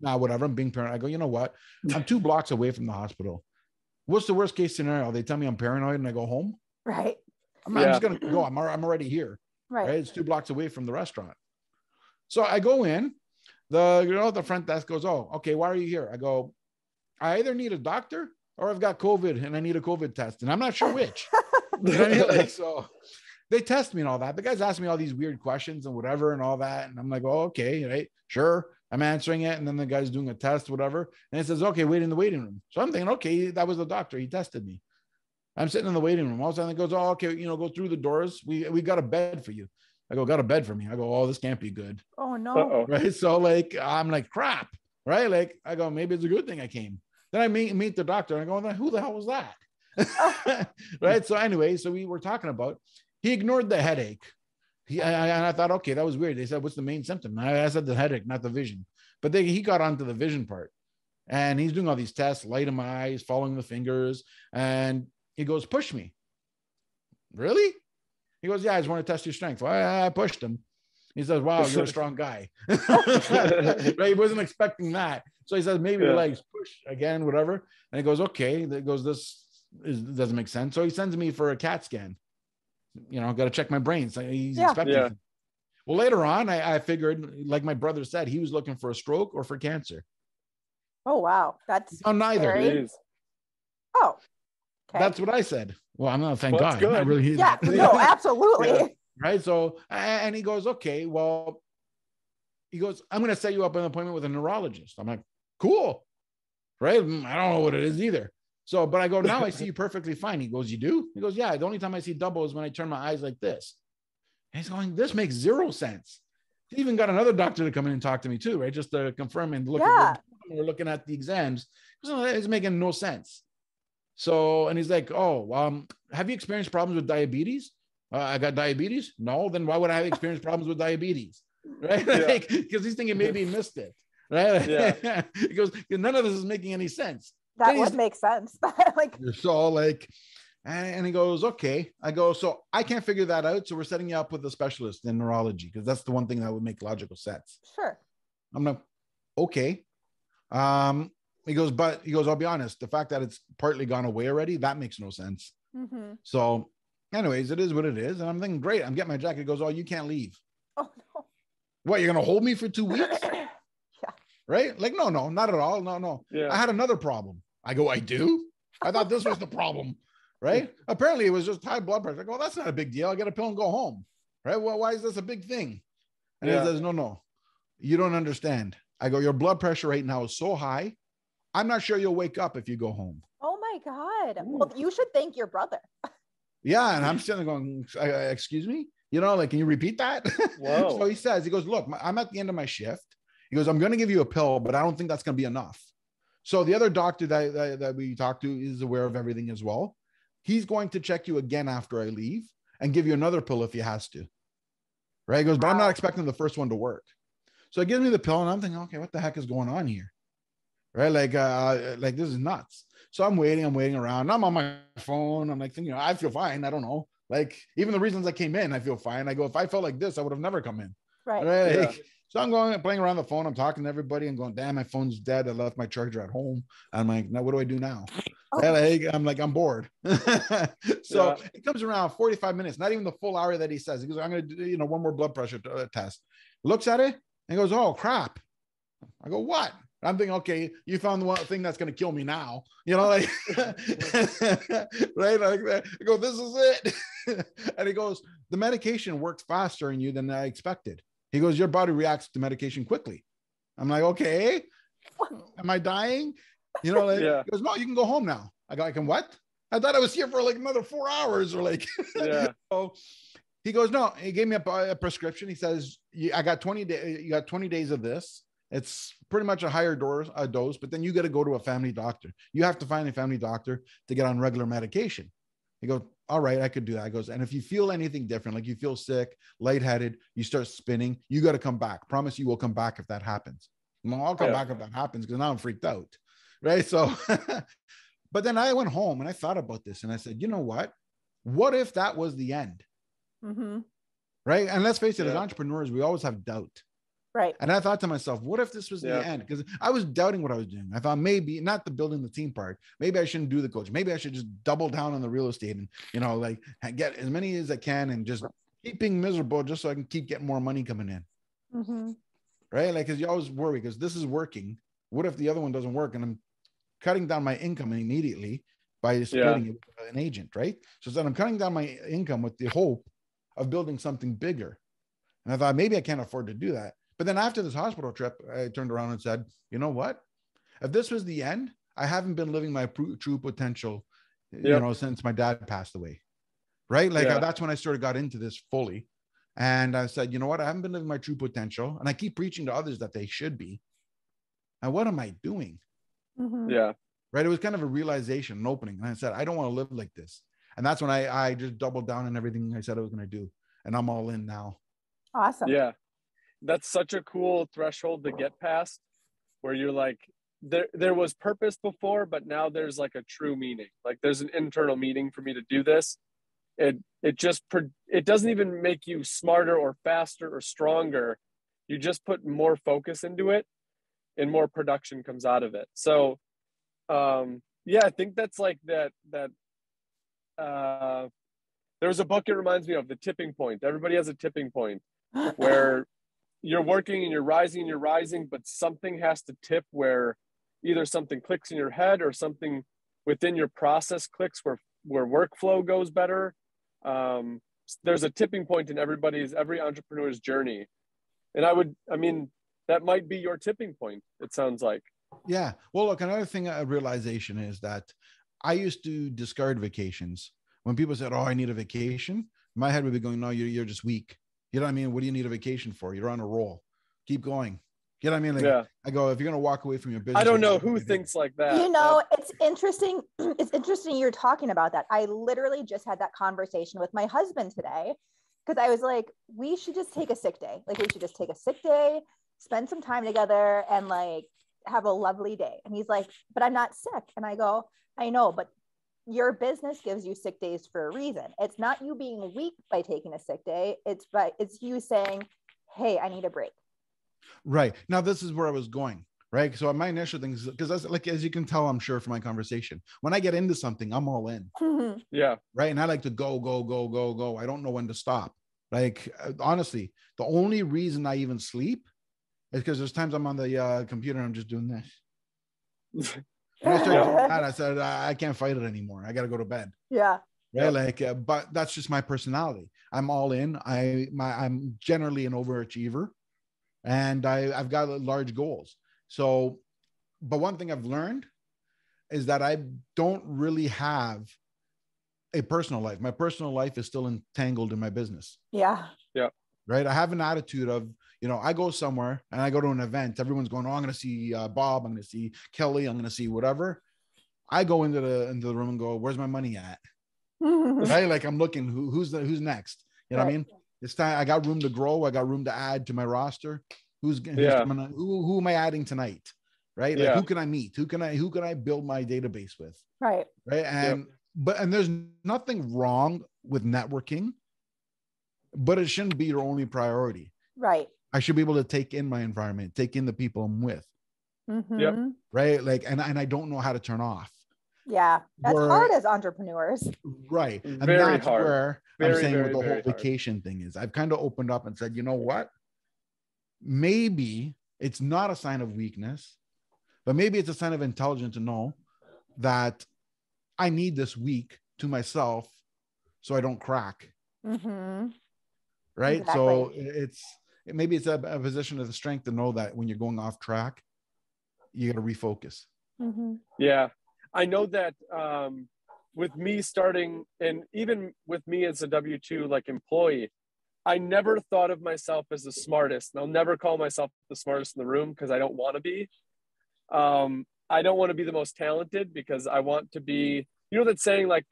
nah, whatever. I'm being paranoid. I go, you know what? I'm 2 blocks away from the hospital. What's the worst case scenario? They tell me I'm paranoid and I go home. Right. I'm just going to go. I'm already here. Right. It's 2 blocks away from the restaurant. So I go in. The front desk goes, oh, okay, why are you here? I go, I either need a doctor or I've got COVID and I need a COVID test, and I'm not sure which. You know what I mean? Like, so they test me and all that. The guys ask me all these weird questions and whatever and all that. And I'm like, oh, okay, right, sure. I'm answering it, and then the guy's doing a test, whatever. And it says, okay, wait in the waiting room. So I'm thinking, okay, that was the doctor. He tested me. I'm sitting in the waiting room. All of a sudden it goes, oh, okay, go through the doors. We got a bed for you. I go, got a bed for me. I go, oh, this can't be good. Oh, no. Uh-oh. Right. So I'm like, crap. Right. Like, I go, maybe it's a good thing I came. Then I meet the doctor, and I go, who the hell was that? Right. So anyway, so we were talking about, he ignored the headache. And I thought, okay, that was weird. They said, what's the main symptom? I said the headache, not the vision. But he got onto the vision part, and he's doing all these tests, light in my eyes, following the fingers. And he goes, push me. Really? He goes, yeah, I just want to test your strength. Well, I pushed him. He says, wow, you're a strong guy. Right? He wasn't expecting that. So he says, maybe your legs push again, whatever. And he goes, okay. He goes, doesn't make sense. So he sends me for a CAT scan. Got to check my brain. So he's expecting. Yeah. Well, later on, I figured, like my brother said, he was looking for a stroke or for cancer. Oh, wow. That's neither. Oh, okay. That's what I said. Well, I'm not, thank God. Good. Really, yeah, no, absolutely. Yeah. Right. So, and he goes, okay, well, he goes, I'm going to set you up an appointment with a neurologist. I'm like, cool. Right. I don't know what it is either. So, but I go, now I see you perfectly fine. He goes, you do? He goes, yeah. The only time I see double is when I turn my eyes like this. And he's going, this makes zero sense. He even got another doctor to come in and talk to me too, right? Just to confirm and look at we're looking at the exams. It's making no sense. So, and he's like, oh, have you experienced problems with diabetes? I got diabetes? No, then why would I have experienced problems with diabetes? Right? Because he's thinking maybe he missed it. Right? Yeah. He goes, none of this is making any sense. That would make sense. So and he goes, okay. I go, so I can't figure that out. So we're setting you up with a specialist in neurology, because that's the one thing that would make logical sense. Sure. I'm like, okay. He goes, I'll be honest, the fact that it's partly gone away already, that makes no sense. Mm-hmm. So anyways, it is what it is. And I'm thinking, great, I'm getting my jacket. He goes, oh, you can't leave. Oh, no. What, you're going to hold me for 2 weeks? Yeah. Right? Like, no, not at all. No. Yeah. I had another problem. I go, I do? I thought this was the problem. Right? Apparently it was just high blood pressure. I go, well, that's not a big deal. I get a pill and go home. Right? Well, why is this a big thing? And he says, no, you don't understand. I go, your blood pressure right now is so high. I'm not sure you'll wake up if you go home. Oh my God. Ooh. Well, you should thank your brother. Yeah. And I'm sitting there going, excuse me? Can you repeat that? Whoa. So he goes, look, I'm at the end of my shift. He goes, I'm going to give you a pill, but I don't think that's going to be enough. So the other doctor that we talked to is aware of everything as well. He's going to check you again after I leave and give you another pill if he has to. Right? He goes, but I'm not expecting the first one to work. So he gives me the pill, and I'm thinking, okay, what the heck is going on here? Right? Like this is nuts. So I'm waiting around. I'm on my phone. I'm like thinking, I feel fine. I don't know. Like, even the reasons I came in, I feel fine. I go, if I felt like this, I would have never come in. Right. Yeah. So I'm playing around the phone. I'm talking to everybody and going, damn, my phone's dead. I left my charger at home. I'm like, now what do I do now? I'm bored. So it comes around 45 minutes, not even the full hour that he says. He goes, I'm going to do, one more blood pressure test. Looks at it and goes, oh, crap. I go, what? I'm thinking, okay, you found the one thing that's going to kill me now. Right? I go, this is it. And he goes, the medication works faster in you than I expected. He goes, your body reacts to medication quickly. I'm like, okay, am I dying? He goes, no, you can go home now. I go, I can what? I thought I was here for another 4 hours So he goes, no, he gave me a prescription. He says, I got 20 days. You got 20 days of this. It's pretty much a higher dose, but then you got to go to a family doctor. You have to find a family doctor to get on regular medication. He goes, all right, I could do that. I goes, and if you feel anything different, like you feel sick, lightheaded, you start spinning, you got to come back. Promise you will come back if that happens. Well, I'll come back if that happens, because now I'm freaked out. Right. So, but then I went home and I thought about this and I said, you know what? What if that was the end? Mm-hmm. Right. And let's face it, as entrepreneurs, we always have doubt. Right. And I thought to myself, what if this was the end? Because I was doubting what I was doing. I thought maybe not the building the team part. Maybe I shouldn't do the coach. Maybe I should just double down on the real estate and, get as many as I can and just keep being miserable just so I can keep getting more money coming in. Mm-hmm. Right. Because you always worry because this is working. What if the other one doesn't work? And I'm cutting down my income immediately by splitting it with an agent. Right. So then I'm cutting down my income with the hope of building something bigger. And I thought maybe I can't afford to do that. But then after this hospital trip, I turned around and said, you know what? If this was the end, I haven't been living my true potential, you know, since my dad passed away. Right. Like that's when I got into this fully. And I said, you know what? I haven't been living my true potential. And I keep preaching to others that they should be. And what am I doing? Yeah. Right. It was kind of a realization, an opening. And I said, I don't want to live like this. And that's when I just doubled down on everything I said I was going to do. And I'm all in now. Awesome. Yeah. That's such a cool threshold to get past, where you're like, there was purpose before, but now there's like a true meaning. Like there's an internal meaning for me to do this. It doesn't even make you smarter or faster or stronger. You just put more focus into it and more production comes out of it. So, yeah, I think that's like that there's a book it reminds me of, The Tipping Point. Everybody has a tipping point where you're working and you're rising, but something has to tip where either something clicks in your head or something within your process clicks where workflow goes better. There's a tipping point in every entrepreneur's journey. And that might be your tipping point, it sounds like. Yeah. Well, look, another thing, a realization is that I used to discard vacations. When people said, oh, I need a vacation, my head would be going, no, you're just weak. You know what I mean? What do you need a vacation for? You're on a roll. Keep going. You know what I mean? Like, I go, if you're going to walk away from your business. I don't know who thinks like that. You know, it's interesting. It's interesting you're talking about that. I literally just had that conversation with my husband today, because I was like, we should just take a sick day. Like, we should just take a sick day, spend some time together, and like have a lovely day. And he's like, but I'm not sick. And I go, I know, but your business gives you sick days for a reason. It's not you being weak by taking a sick day. It's you saying, hey, I need a break. Right. Now, this is where I was going. Right. So my initial thing is, because that's like, as you can tell, I'm sure from my conversation, when I get into something, I'm all in. Yeah. Right. And I like to go. I don't know when to stop. Like, honestly, the only reason I even sleep is because there's times I'm on the computer and I'm just doing this. And I started doing that. I said, I can't fight it anymore. I got to go to bed. Yeah. Right. Like, but that's just my personality. I'm all in. I'm generally an overachiever, and I've got large goals. So, but one thing I've learned is that I don't really have a personal life. My personal life is still entangled in my business. Yeah. Yeah. Right. I have an attitude of, you know, I go somewhere and I go to an event. Everyone's going, oh, I'm going to see Bob. I'm going to see Kelly. I'm going to see whatever. I go into the room and go, where's my money at? Right? Like, I'm looking, who's next? You know what I mean? It's time. I got room to grow. I got room to add to my roster. Who's coming? Who am I adding tonight? Right? Like, who can I meet? Who can I build my database with? Right. Right. And there's nothing wrong with networking, but it shouldn't be your only priority. Right. I should be able to take in my environment, take in the people I'm with. Right. Like, and I don't know how to turn off. Yeah. That's hard as entrepreneurs. Right. And very that's hard. Where I'm saying with the whole vacation thing is, I've kind of opened up and said, you know what? Maybe it's not a sign of weakness, but maybe it's a sign of intelligence to know that I need this week to myself so I don't crack. Right. Exactly. So maybe it's a position of the strength to know that when you're going off track, you got to refocus. Yeah. I know that with me starting, and even with me as a W-2 like employee, I never thought of myself as the smartest. And I'll never call myself the smartest in the room, because I don't want to be. I don't want to be the most talented, because I want to be, you know, that saying, like,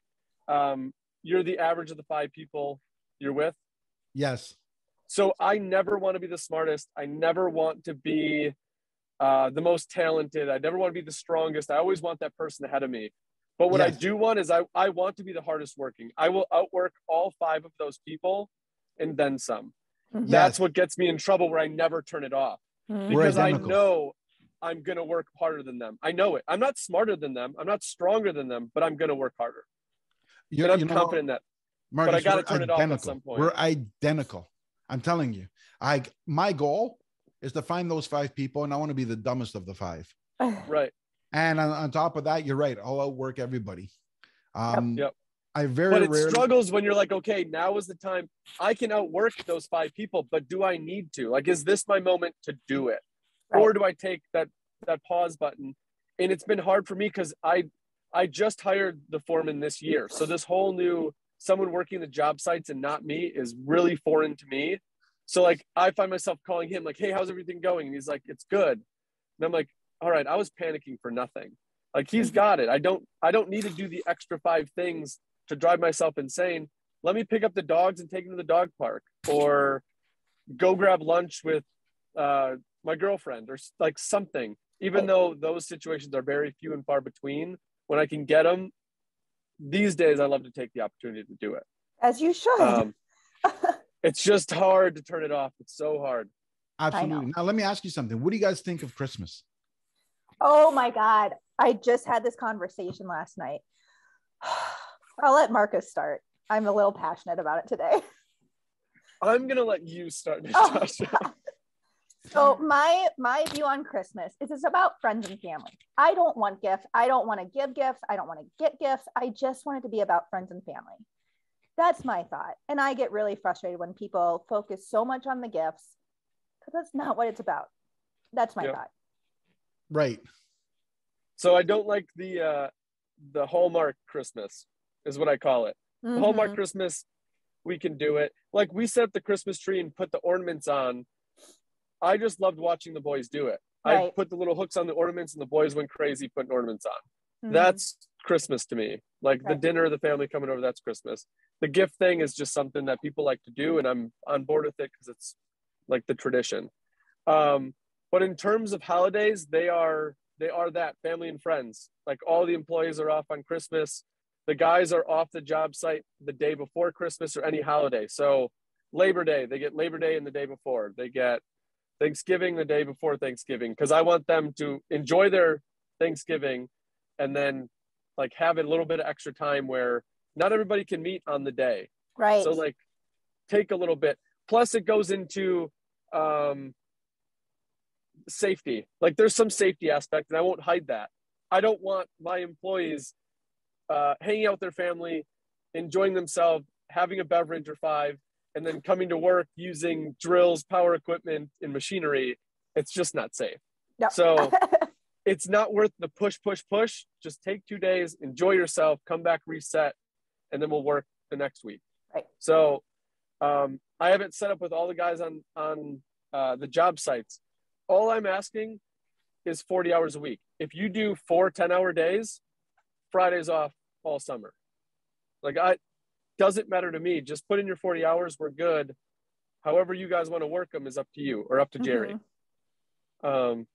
you're the average of the 5 people you're with. Yes. So I never want to be the smartest. I never want to be the most talented. I never want to be the strongest. I always want that person ahead of me. But what I do want is I want to be the hardest working. I will outwork all 5 of those people and then some. That's what gets me in trouble, where I never turn it off, because I know I'm going to work harder than them. I know it. I'm not smarter than them. I'm not stronger than them, but I'm going to work harder. And I'm confident in that. Marcus, but I got to turn it off at some point. We're identical. I'm telling you. My goal is to find those 5 people, and I want to be the dumbest of the 5. Right. And on top of that, you're right. I'll outwork everybody. I very but it rarely struggles when you're like, okay, now is the time. I can outwork those 5 people, but do I need to? Like, is this my moment to do it? Right. Or do I take that pause button? And it's been hard for me because I just hired the foreman this year. So this whole new someone working the job sites and not me is really foreign to me. So like I find myself calling him like, hey, how's everything going? And he's like, it's good. And I'm like, all right, I was panicking for nothing. Like he's got it. I don't need to do the extra 5 things to drive myself insane. Let me pick up the dogs and take them to the dog park, or go grab lunch with my girlfriend, or like something. Even though those situations are very few and far between, when I can get them, these days I love to take the opportunity to do it. As you should. It's just hard to turn it off. It's so hard. Absolutely. Now let me ask you something. What do you guys think of Christmas? Oh my God. I just had this conversation last night. I'll let Marcus start. I'm a little passionate about it today. I'm going to let you start, Natasha. So my view on Christmas is it's about friends and family. I don't want gifts. I don't want to give gifts. I don't want to get gifts. I just want it to be about friends and family. That's my thought. And I get really frustrated when people focus so much on the gifts, because that's not what it's about. That's my thought. Right. So I don't like the Hallmark Christmas is what I call it. The Hallmark Christmas, we can do it. Like we set up the Christmas tree and put the ornaments on. I just loved watching the boys do it. Right. I put the little hooks on the ornaments and the boys went crazy putting ornaments on. That's Christmas to me. Like the dinner, the family coming over, that's Christmas. The gift thing is just something that people like to do, and I'm on board with it because it's like the tradition. But in terms of holidays, they are that family and friends. Like all the employees are off on Christmas. The guys are off the job site the day before Christmas or any holiday. So Labor Day, they get Labor Day and the day before. They get Thanksgiving the day before Thanksgiving, because I want them to enjoy their Thanksgiving and then like have a little bit of extra time where not everybody can meet on the day. Right. So like take a little bit. Plus it goes into safety. Like there's some safety aspect, and I won't hide that. I don't want my employees hanging out with their family, enjoying themselves, having a beverage or 5, and then coming to work using drills, power equipment, and machinery. It's just not safe. No. So it's not worth the push. Just take 2 days, enjoy yourself, come back, reset, and then we'll work the next week. Right. So I have it set up with all the guys on the job sites. All I'm asking is 40 hours a week. If you do 4 10-hour days, Fridays off all summer. Like doesn't matter to me. Just put in your 40 hours. We're good. However you guys want to work them is up to you or up to Jerry. But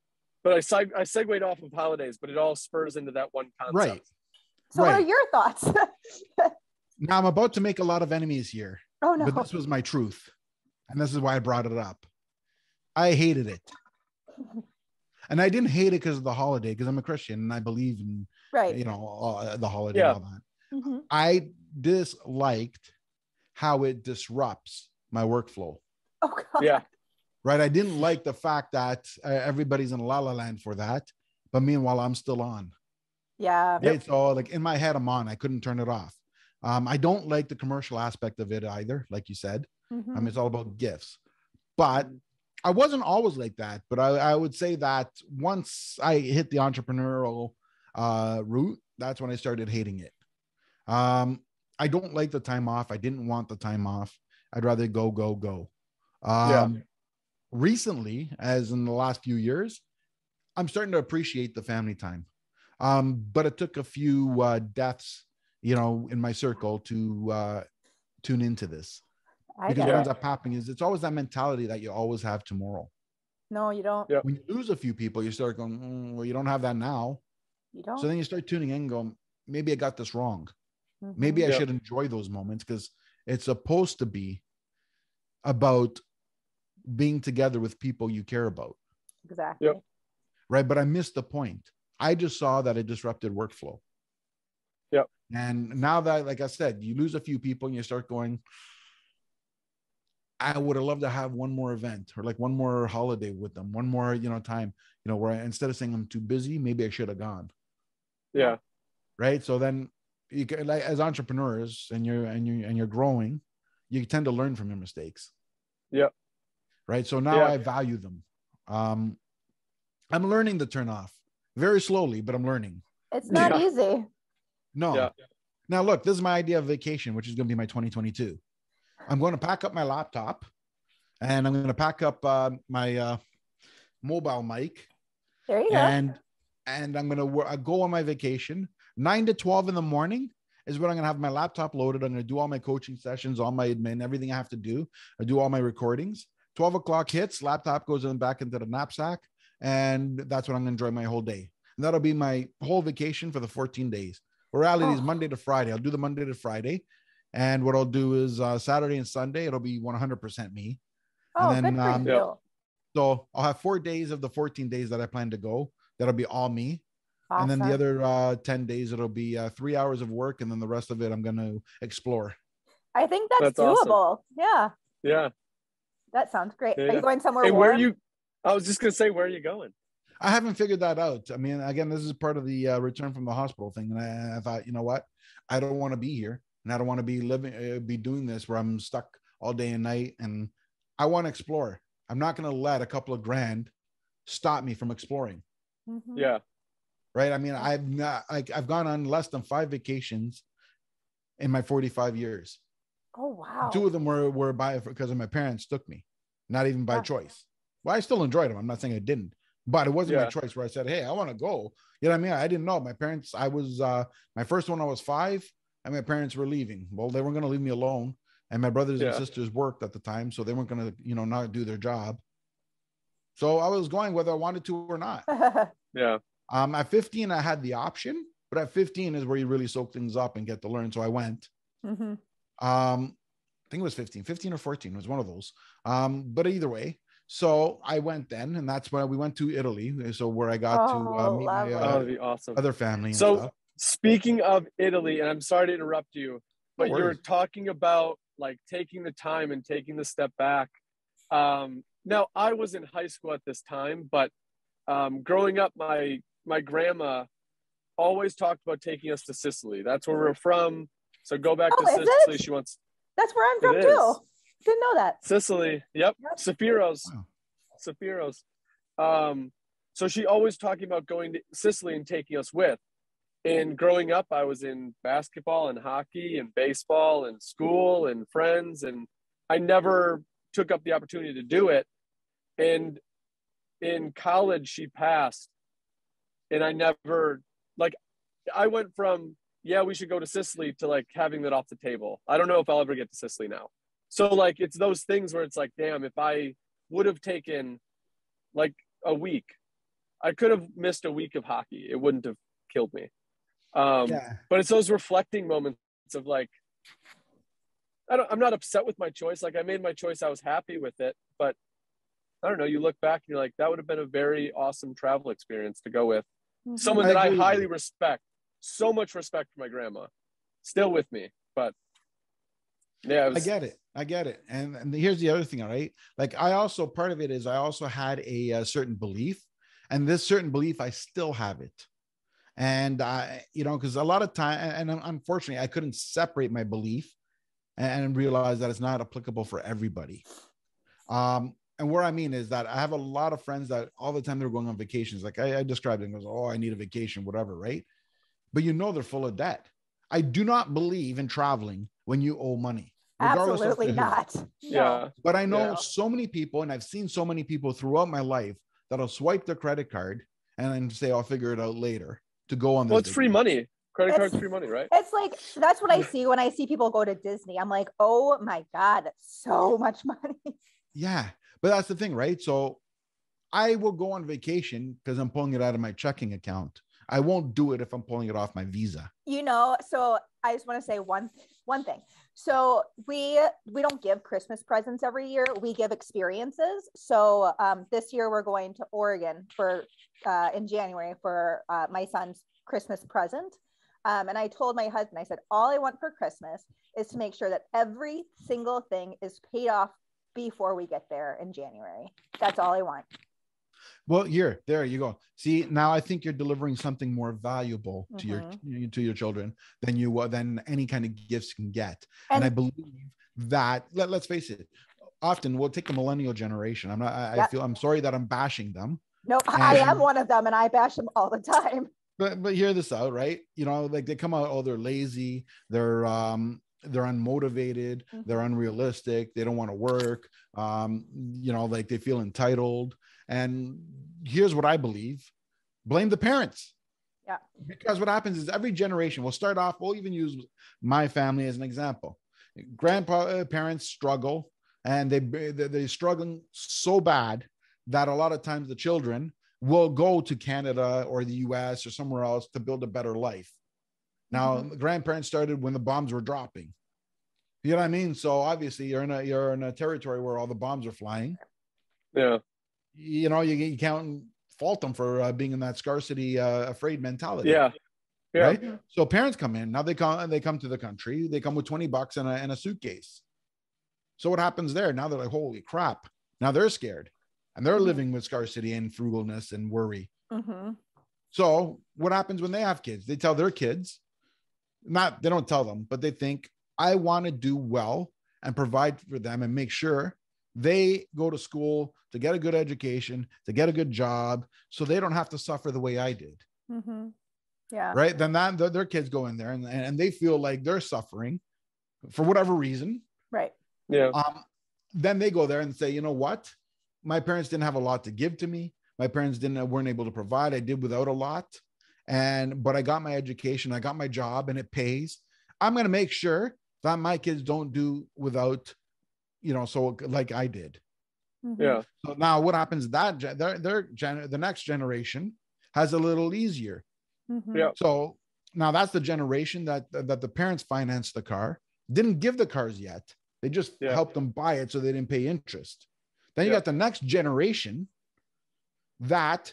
I segued off of holidays, but it all spurs into that one concept. Right. So what are your thoughts? Now I'm about to make a lot of enemies here. Oh no. But this was my truth. And this is why I brought it up. I hated it. And I didn't hate it because of the holiday, because I'm a Christian and I believe in, the holiday and all that. I disliked how it disrupts my workflow. Oh God. Yeah. Right. I didn't like the fact that everybody's in la la land for that, but meanwhile I'm still on. Yeah. Right? So like in my head, I'm on. I couldn't turn it off. I don't like the commercial aspect of it either, like you said. It's all about gifts. But I wasn't always like that. But I would say that once I hit the entrepreneurial route, that's when I started hating it. I don't like the time off. I didn't want the time off. I'd rather go. Recently, as in the last few years, I'm starting to appreciate the family time. But it took a few deaths, in my circle to tune into this. Because what ends up happening is it's always that mentality that you always have tomorrow. No, you don't. Yep. When you lose a few people, you start going, well, you don't have that now. You don't. So then you start tuning in and going, maybe I got this wrong. Maybe I should enjoy those moments, because it's supposed to be about being together with people you care about. Exactly. Yep. Right. But I missed the point. I just saw that it disrupted workflow. Yep. And now that, like I said, you lose a few people and you start going, I would have loved to have one more event or like one more holiday with them, one more, time, where instead of saying I'm too busy, maybe I should have gone. Yeah. Right. So then you can, like, as entrepreneurs, and you're growing, you tend to learn from your mistakes. Yeah. Right. So now I value them. I'm learning to turn off very slowly, but I'm learning. It's not easy. No. Yeah. Now look, this is my idea of vacation, which is going to be my 2022. I'm going to pack up my laptop, and I'm going to pack up my mobile mic. There you go. And I'm going to go on my vacation. 9 to 12 in the morning is when I'm going to have my laptop loaded. I'm going to do all my coaching sessions, all my admin, everything I have to do. I do all my recordings. 12 o'clock hits, laptop goes back into the knapsack. And that's when I'm going to enjoy my whole day. And that'll be my whole vacation for the 14 days. Reality is Monday to Friday. I'll do the Monday to Friday. And what I'll do is Saturday and Sunday, it'll be 100% me. Oh, and then, good for you. So I'll have 4 days of the 14 days that I plan to go. That'll be all me. Awesome. And then the other 10 days, it'll be 3 hours of work. And then the rest of it, I'm going to explore. I think that's doable. Awesome. Yeah. Yeah. That sounds great. Yeah. Are you going somewhere warm? I was just going to say, where are you going? I haven't figured that out. I mean, again, this is part of the return from the hospital thing. And I thought, you know what? I don't want to be here. And I don't want to be doing this where I'm stuck all day and night. And I want to explore. I'm not going to let a couple of grand stop me from exploring. Mm-hmm. Yeah. Right. I mean, I've gone on less than 5 vacations in my 45 years. Oh, wow. 2 of them were because of my parents took me, not even by choice. Well, I still enjoyed them. I'm not saying I didn't, but it wasn't my choice where I said, hey, I want to go. You know what I mean? I didn't know. My parents, my first one, I was 5 and my parents were leaving. Well, they weren't going to leave me alone. And my brothers and sisters worked at the time. So they weren't going to, not do their job. So I was going whether I wanted to or not. Yeah. At 15, I had the option, but at 15 is where you really soak things up and get to learn. So I went. Mm-hmm. I think it was 15 or 14. It was one of those. But either way, so I went then, and that's when we went to Italy. So where I got to meet my awesome. other family. And so stuff. Speaking of Italy, and I'm sorry to interrupt you, but No you're worries. talking about like taking the time and taking the step back. Now I was in high school at this time, but growing up, my grandma always talked about taking us to Sicily. That's where we're from. So go back to Sicily. She wants. That's where I'm from too. Didn't know that. Sicily. Yep. Sephiro's. Wow. Sephiro's. So she always talking about going to Sicily and taking us with. And growing up, I was in basketball and hockey and baseball and school and friends, and I never took up the opportunity to do it. And in college, she passed, and I never, like, I went from, yeah, we should go to Sicily to like having that off the table. I don't know if I'll ever get to Sicily now. So like, it's those things where it's like, damn, if I would have taken like a week, I could have missed a week of hockey. It wouldn't have killed me. But it's those reflecting moments of like, I'm not upset with my choice. Like I made my choice. I was happy with it, but I don't know. You look back and you're like, that would have been a very awesome travel experience to go with someone that I highly respect. So much respect for my grandma, still with me, but yeah, I get it. And here's the other thing. All right. Like I also, part of it is I also had a certain belief, and this certain belief, I still have it. And because a lot of time, and unfortunately I couldn't separate my belief and realize that it's not applicable for everybody. And where I mean is that I have a lot of friends that all the time they're going on vacations. Like I described it, goes, oh, I need a vacation, whatever. Right. But they're full of debt. I do not believe in traveling when you owe money. Absolutely not. Yeah. But I know so many people, and I've seen so many people throughout my life that'll swipe their credit card and then say, I'll figure it out later to go on this. Well, it's free money. Credit card's free money, right? It's like, that's what I see when I see people go to Disney. I'm like, oh my God, that's so much money. Yeah. But that's the thing, right? So I will go on vacation because I'm pulling it out of my checking account. I won't do it if I'm pulling it off my Visa. So I just want to say one thing. So we don't give Christmas presents every year. We give experiences. So this year we're going to Oregon for in January for my son's Christmas present. And I told my husband, I said, all I want for Christmas is to make sure that every single thing is paid off before we get there in January. That's all I want. Well, there you go. See, now I think you're delivering something more valuable to your children than any kind of gifts can get. And I believe that let's face it, often we'll take the millennial generation. I'm sorry that I'm bashing them. No, I am one of them, and I bash them all the time. But hear this out, right? You know, like they come out, oh, they're lazy, they're unmotivated, they're unrealistic, they don't want to work, you know, like they feel entitled. And here's what I believe: blame the parents. Yeah. Because what happens is every generation, we'll even use my family as an example. Parents struggle, and they're struggling so bad that a lot of times the children will go to Canada or the US or somewhere else to build a better life. Now, the grandparents started when the bombs were dropping. You know what I mean? So obviously you're in a territory where all the bombs are flying. Yeah. You know, you can't fault them for being in that scarcity afraid mentality. Yeah. Yeah. Right. So parents come in, now they come to the country, they come with $20 and a suitcase. So what happens there? Now they're like, holy crap. Now they're scared and they're living with scarcity and frugalness and worry. So what happens when they have kids? They tell their kids, they don't tell them, but they think, I want to do well and provide for them and make sure they go to school to get a good education, to get a good job, so they don't have to suffer the way I did. Yeah. Right. Then their kids go in there and they feel like they're suffering for whatever reason. Right. Yeah. Then they go there and say, you know what? My parents didn't have a lot to give to me. My parents weren't able to provide. I did without a lot. But I got my education, I got my job, and it pays. I'm going to make sure that my kids don't do without, you know, so like I did. Yeah. So now what happens? The next generation has a little easier. Yeah. So now that's the generation that the parents financed the car, didn't give the cars yet. They just helped them buy it so they didn't pay interest. Then you got the next generation that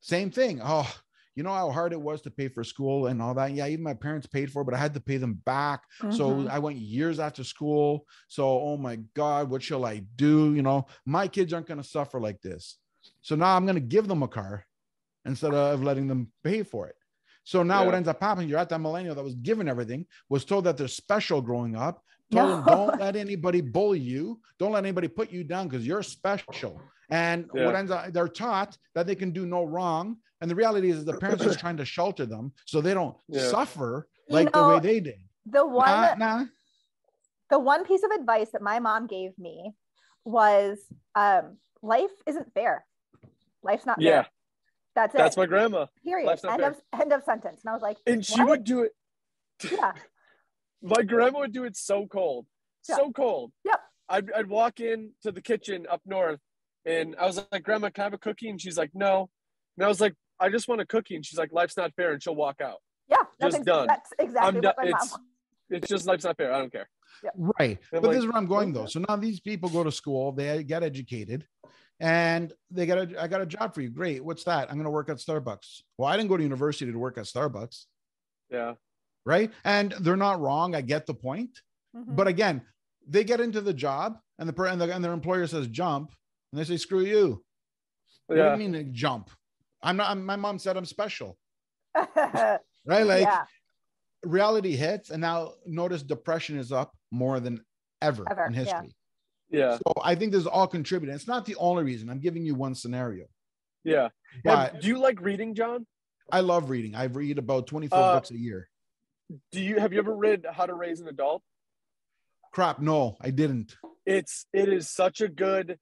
same thing. Oh, you know how hard it was to pay for school and all that. Yeah, even my parents paid for it, but I had to pay them back. So I went years after school. So, oh my God, what shall I do? You know, my kids aren't going to suffer like this. So now I'm going to give them a car instead of letting them pay for it. So now what ends up happening, you're at that millennial that was given everything, was told that they're special growing up, told them, don't let anybody bully you. Don't let anybody put you down because you're special. And what ends up, they're taught that they can do no wrong. And the reality is the parents are just trying to shelter them so they don't suffer like the way they did. The one piece of advice that my mom gave me was life isn't fair. Life's not fair. That's it. That's my grandma. Period. End of sentence. And I was like, and she would do it. Yeah. My grandma would do it so cold. So cold. Yep. I'd walk in to the kitchen up north and I was like, Grandma, can I have a cookie? And she's like, no. And I was like, I just want a cookie. And she's like, life's not fair. And she'll walk out. Yeah. Done. That's exactly what my mom. It's just life's not fair. I don't care. Yep. Right. But this is where I'm going though. So now these people go to school, they get educated. And I got a job for you. Great. What's that? I'm going to work at Starbucks. Well, I didn't go to university to work at Starbucks. Yeah. Right. And they're not wrong. I get the point. But again, they get into the job and their employer says jump and they say, screw you. What do you mean jump? My mom said I'm special. Right. Like reality hits. And now notice depression is up more than ever in history. Yeah. So I think this is all contributing. It's not the only reason. I'm giving you one scenario. Yeah. But do you like reading, John? I love reading. I read about 24 books a year. Have you ever read How to Raise an Adult? Crap. No, I didn't. It is such a good,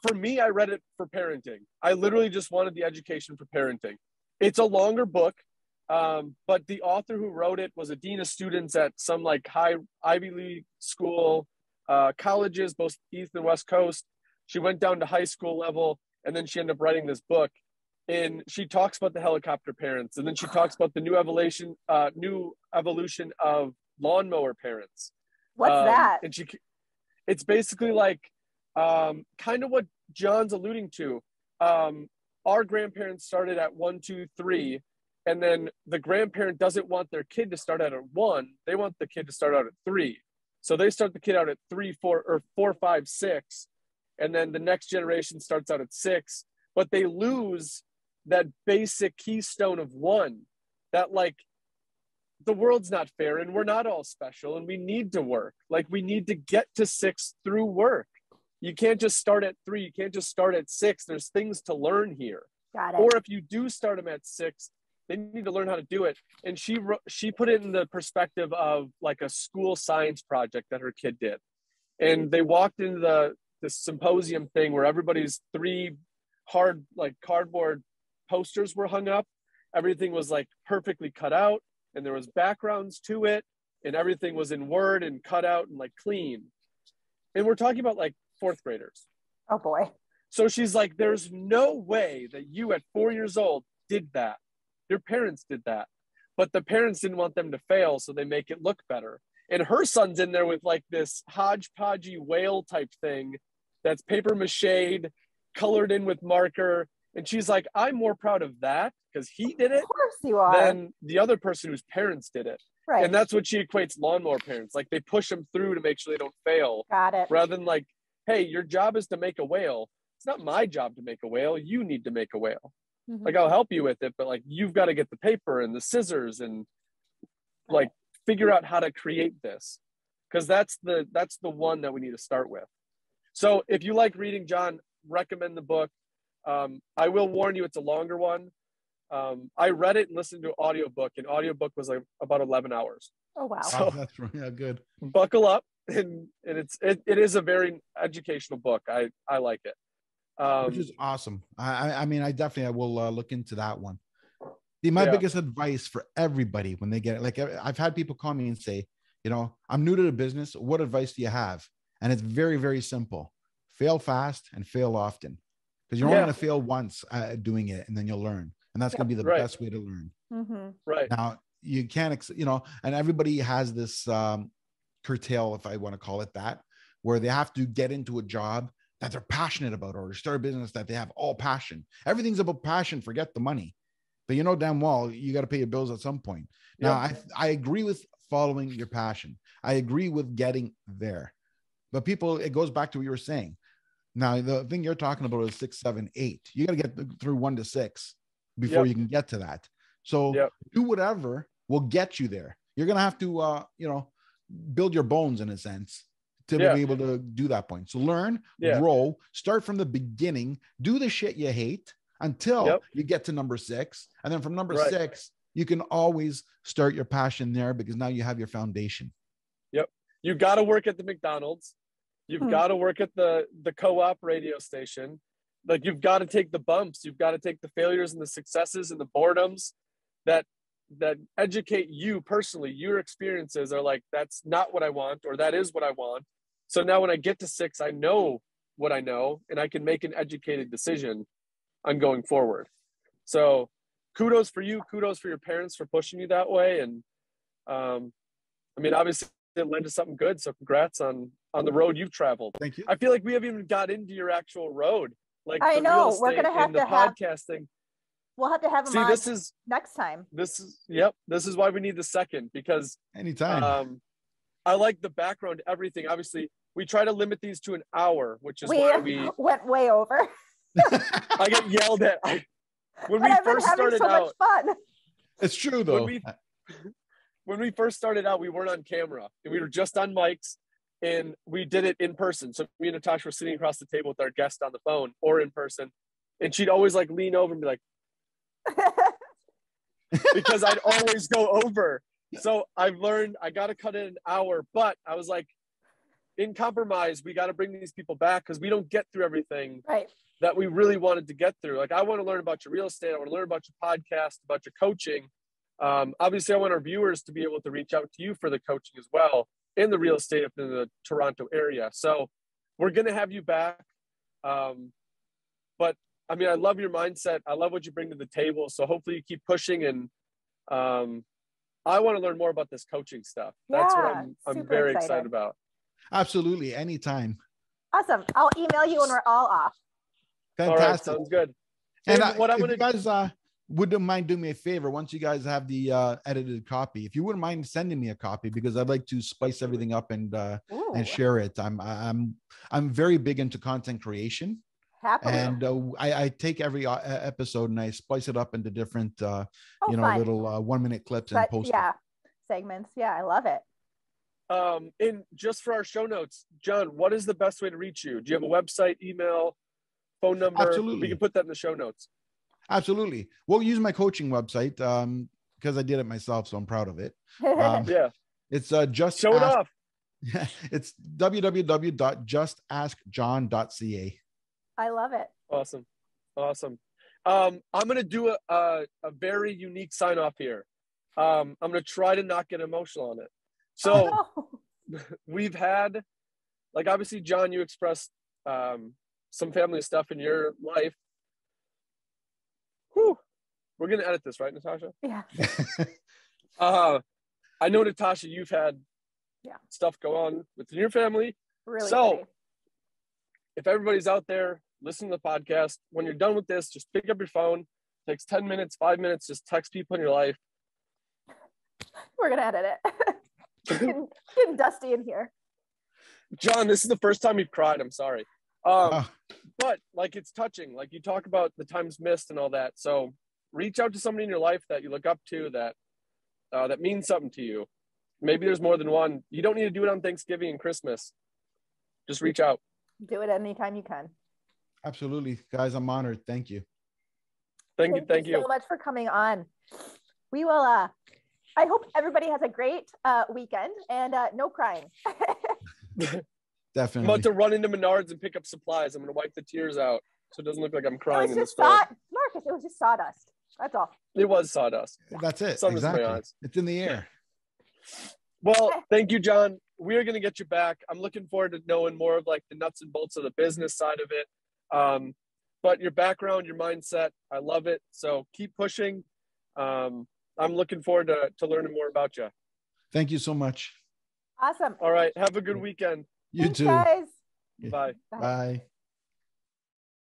for me, I read it for parenting. I literally just wanted the education for parenting. It's a longer book, but the author who wrote it was a dean of students at some like high Ivy League school, colleges, both East and West Coast. She went down to high school level and then she ended up writing this book. And she talks about the helicopter parents, and then she talks about the new evolution of lawnmower parents. What's that? And it's basically like kind of what John's alluding to. Our grandparents started at 1, 2, 3, and then the grandparent doesn't want their kid to start out at 1. They want the kid to start out at 3. So they start the kid out at 3, 4, or 4, 5, 6, and then the next generation starts out at 6. but they lose that basic keystone of one, that like the world's not fair and we're not all special and we need to work. Like we need to get to 6 through work. You can't just start at 3. You can't just start at 6. There's things to learn here. Got it. Or if you do start them at 6, they need to learn how to do it. And she put it in the perspective of like a school science project that her kid did. And they walked into the symposium thing where everybody's 3 hard like cardboard posters were hung up. Everything was like perfectly cut out and there was backgrounds to it and everything was in Word and cut out and like clean. And we're talking about like 4th graders. Oh boy. So she's like, there's no way that you at 4 years old did that. Your parents did that. But the parents didn't want them to fail, so they make it look better. And her son's in there with like this hodgepodgey whale type thing that's paper mached, colored in with marker. And she's like, I'm more proud of that because he did it Of course you are. than the other person whose parents did it. Right. And that's what she equates lawnmower parents. Like they push them through to make sure they don't fail. Got it. Rather than like, hey, your job is to make a whale. It's not my job to make a whale. You need to make a whale. Mm-hmm. Like I'll help you with it, but like you've got to get the paper and the scissors and like figure out how to create this, because that's the one that we need to start with. So if you like reading, John, recommend the book. I will warn you, it's a longer one. I read it and listened to an audiobook, and audiobook was like about 11 hours. Oh wow. So that's yeah, good. Buckle up, and it is a very educational book. I like it. Which is awesome. I mean, I will look into that one. My biggest advice for everybody when they get it, like I've had people call me and say, I'm new to the business. What advice do you have? And it's very, very simple. Fail fast and fail often, because you're only going to fail once doing it, and then you'll learn. And that's going to be the best way to learn. Mm-hmm. Right. Now, you can't, and everybody has this curtail, if I want to call it that, where they have to get into a job that they're passionate about, or start a business that they have all passion. Everything's about passion. Forget the money. But damn well, you got to pay your bills at some point. Now, I agree with following your passion. I agree with getting there. But people, it goes back to what you were saying. Now, the thing you're talking about is 6, 7, 8. You got to get through 1 to 6 before you can get to that. So do whatever will get you there. You're going to have to, build your bones in a sense to be able to do that point. So learn, grow, start from the beginning, do the shit you hate until you get to number 6. And then from number 6, you can always start your passion there, because now you have your foundation. Yep. You got to work at the McDonald's. You've got to work at the co-op radio station. Like you've got to take the bumps. You've got to take the failures and the successes and the boredoms that educate you personally. Your experiences are like, that's not what I want, or that is what I want. So now when I get to 6, I know what I know, and I can make an educated decision on going forward. So kudos for you. Kudos for your parents for pushing you that way. And I mean, obviously it led to something good. So congrats on the road you've traveled. Thank you. I feel like we haven't even got into your actual road. Like I know we're going to have to have podcasting. We'll have to have them on next time. This is why we need the second, because anytime. I like the background, everything. Obviously, we try to limit these to an hour, which is why we went way over. I get yelled at. When we first started so out, much fun. It's true though. When we first started out, we weren't on camera, and we were just on mics, and we did it in person. So me and Natasha were sitting across the table with our guest on the phone or in person, and she'd always like lean over and be like, because I'd always go over. So I've learned I got to cut in an hour, but I was like, in compromise, we got to bring these people back, because we don't get through everything that we really wanted to get through. Like, I want to learn about your real estate. I want to learn about your podcast, about your coaching. Obviously, I want our viewers to be able to reach out to you for the coaching as well in the real estate up in the Toronto area. So we're going to have you back. But I mean, I love your mindset. I love what you bring to the table. So hopefully you keep pushing, and I want to learn more about this coaching stuff. That's what I'm very excited about. Absolutely. Anytime. Awesome. I'll email you when we're all off. Fantastic. All right, sounds good. And what I'm going to guys wouldn't mind doing me a favor, once you guys have the edited copy, if you wouldn't mind sending me a copy, because I'd like to spice everything up and share it. I'm very big into content creation. Happily. And I take every episode and I splice it up into different, fun. little 1-minute clips and post it. Segments. Yeah, I love it. And just for our show notes, John, what is the best way to reach you? Do you have a website, email, phone number? Absolutely. We can put that in the show notes. Absolutely. We'll use my coaching website because I did it myself, so I'm proud of it. Yeah. It's just show it off. It's www.justaskjohn.ca. I love it. Awesome. I'm going to do a very unique sign off here. I'm going to try to not get emotional on it. So we've had, like, obviously, John, you expressed some family stuff in your life. Whew. We're going to edit this, right, Natasha? Yeah. I know, Natasha, you've had stuff go on within your family. Really so funny. If everybody's out there listening to the podcast, when you're done with this, just pick up your phone. It takes 10 minutes, 5 minutes, just text people in your life. We're going to edit it. Getting dusty in here. John, this is the first time you've cried. I'm sorry. But like, it's touching. Like, you talk about the times missed and all that. So reach out to somebody in your life that you look up to, that means something to you. Maybe there's more than one. You don't need to do it on Thanksgiving and Christmas. Just reach out. Do it anytime you can. Absolutely. Guys, I'm honored. Thank you. Thank you so much for coming on. We will, I hope everybody has a great weekend and no crying. Definitely. I'm about to run into Menards and pick up supplies. I'm going to wipe the tears out so it doesn't look like I'm crying in the store. Marcus, it was just sawdust. That's all. It was sawdust. That's it. Sun exactly. in my eyes. It's in the air. Well, thank you, John. We're going to get you back. I'm looking forward to knowing more of, like, the nuts and bolts of the business side of it. But your background, your mindset, I love it. So keep pushing. I'm looking forward to learning more about you. Thank you so much. Awesome. All right. Have a good weekend. You Thanks, too. guys. Bye. Bye.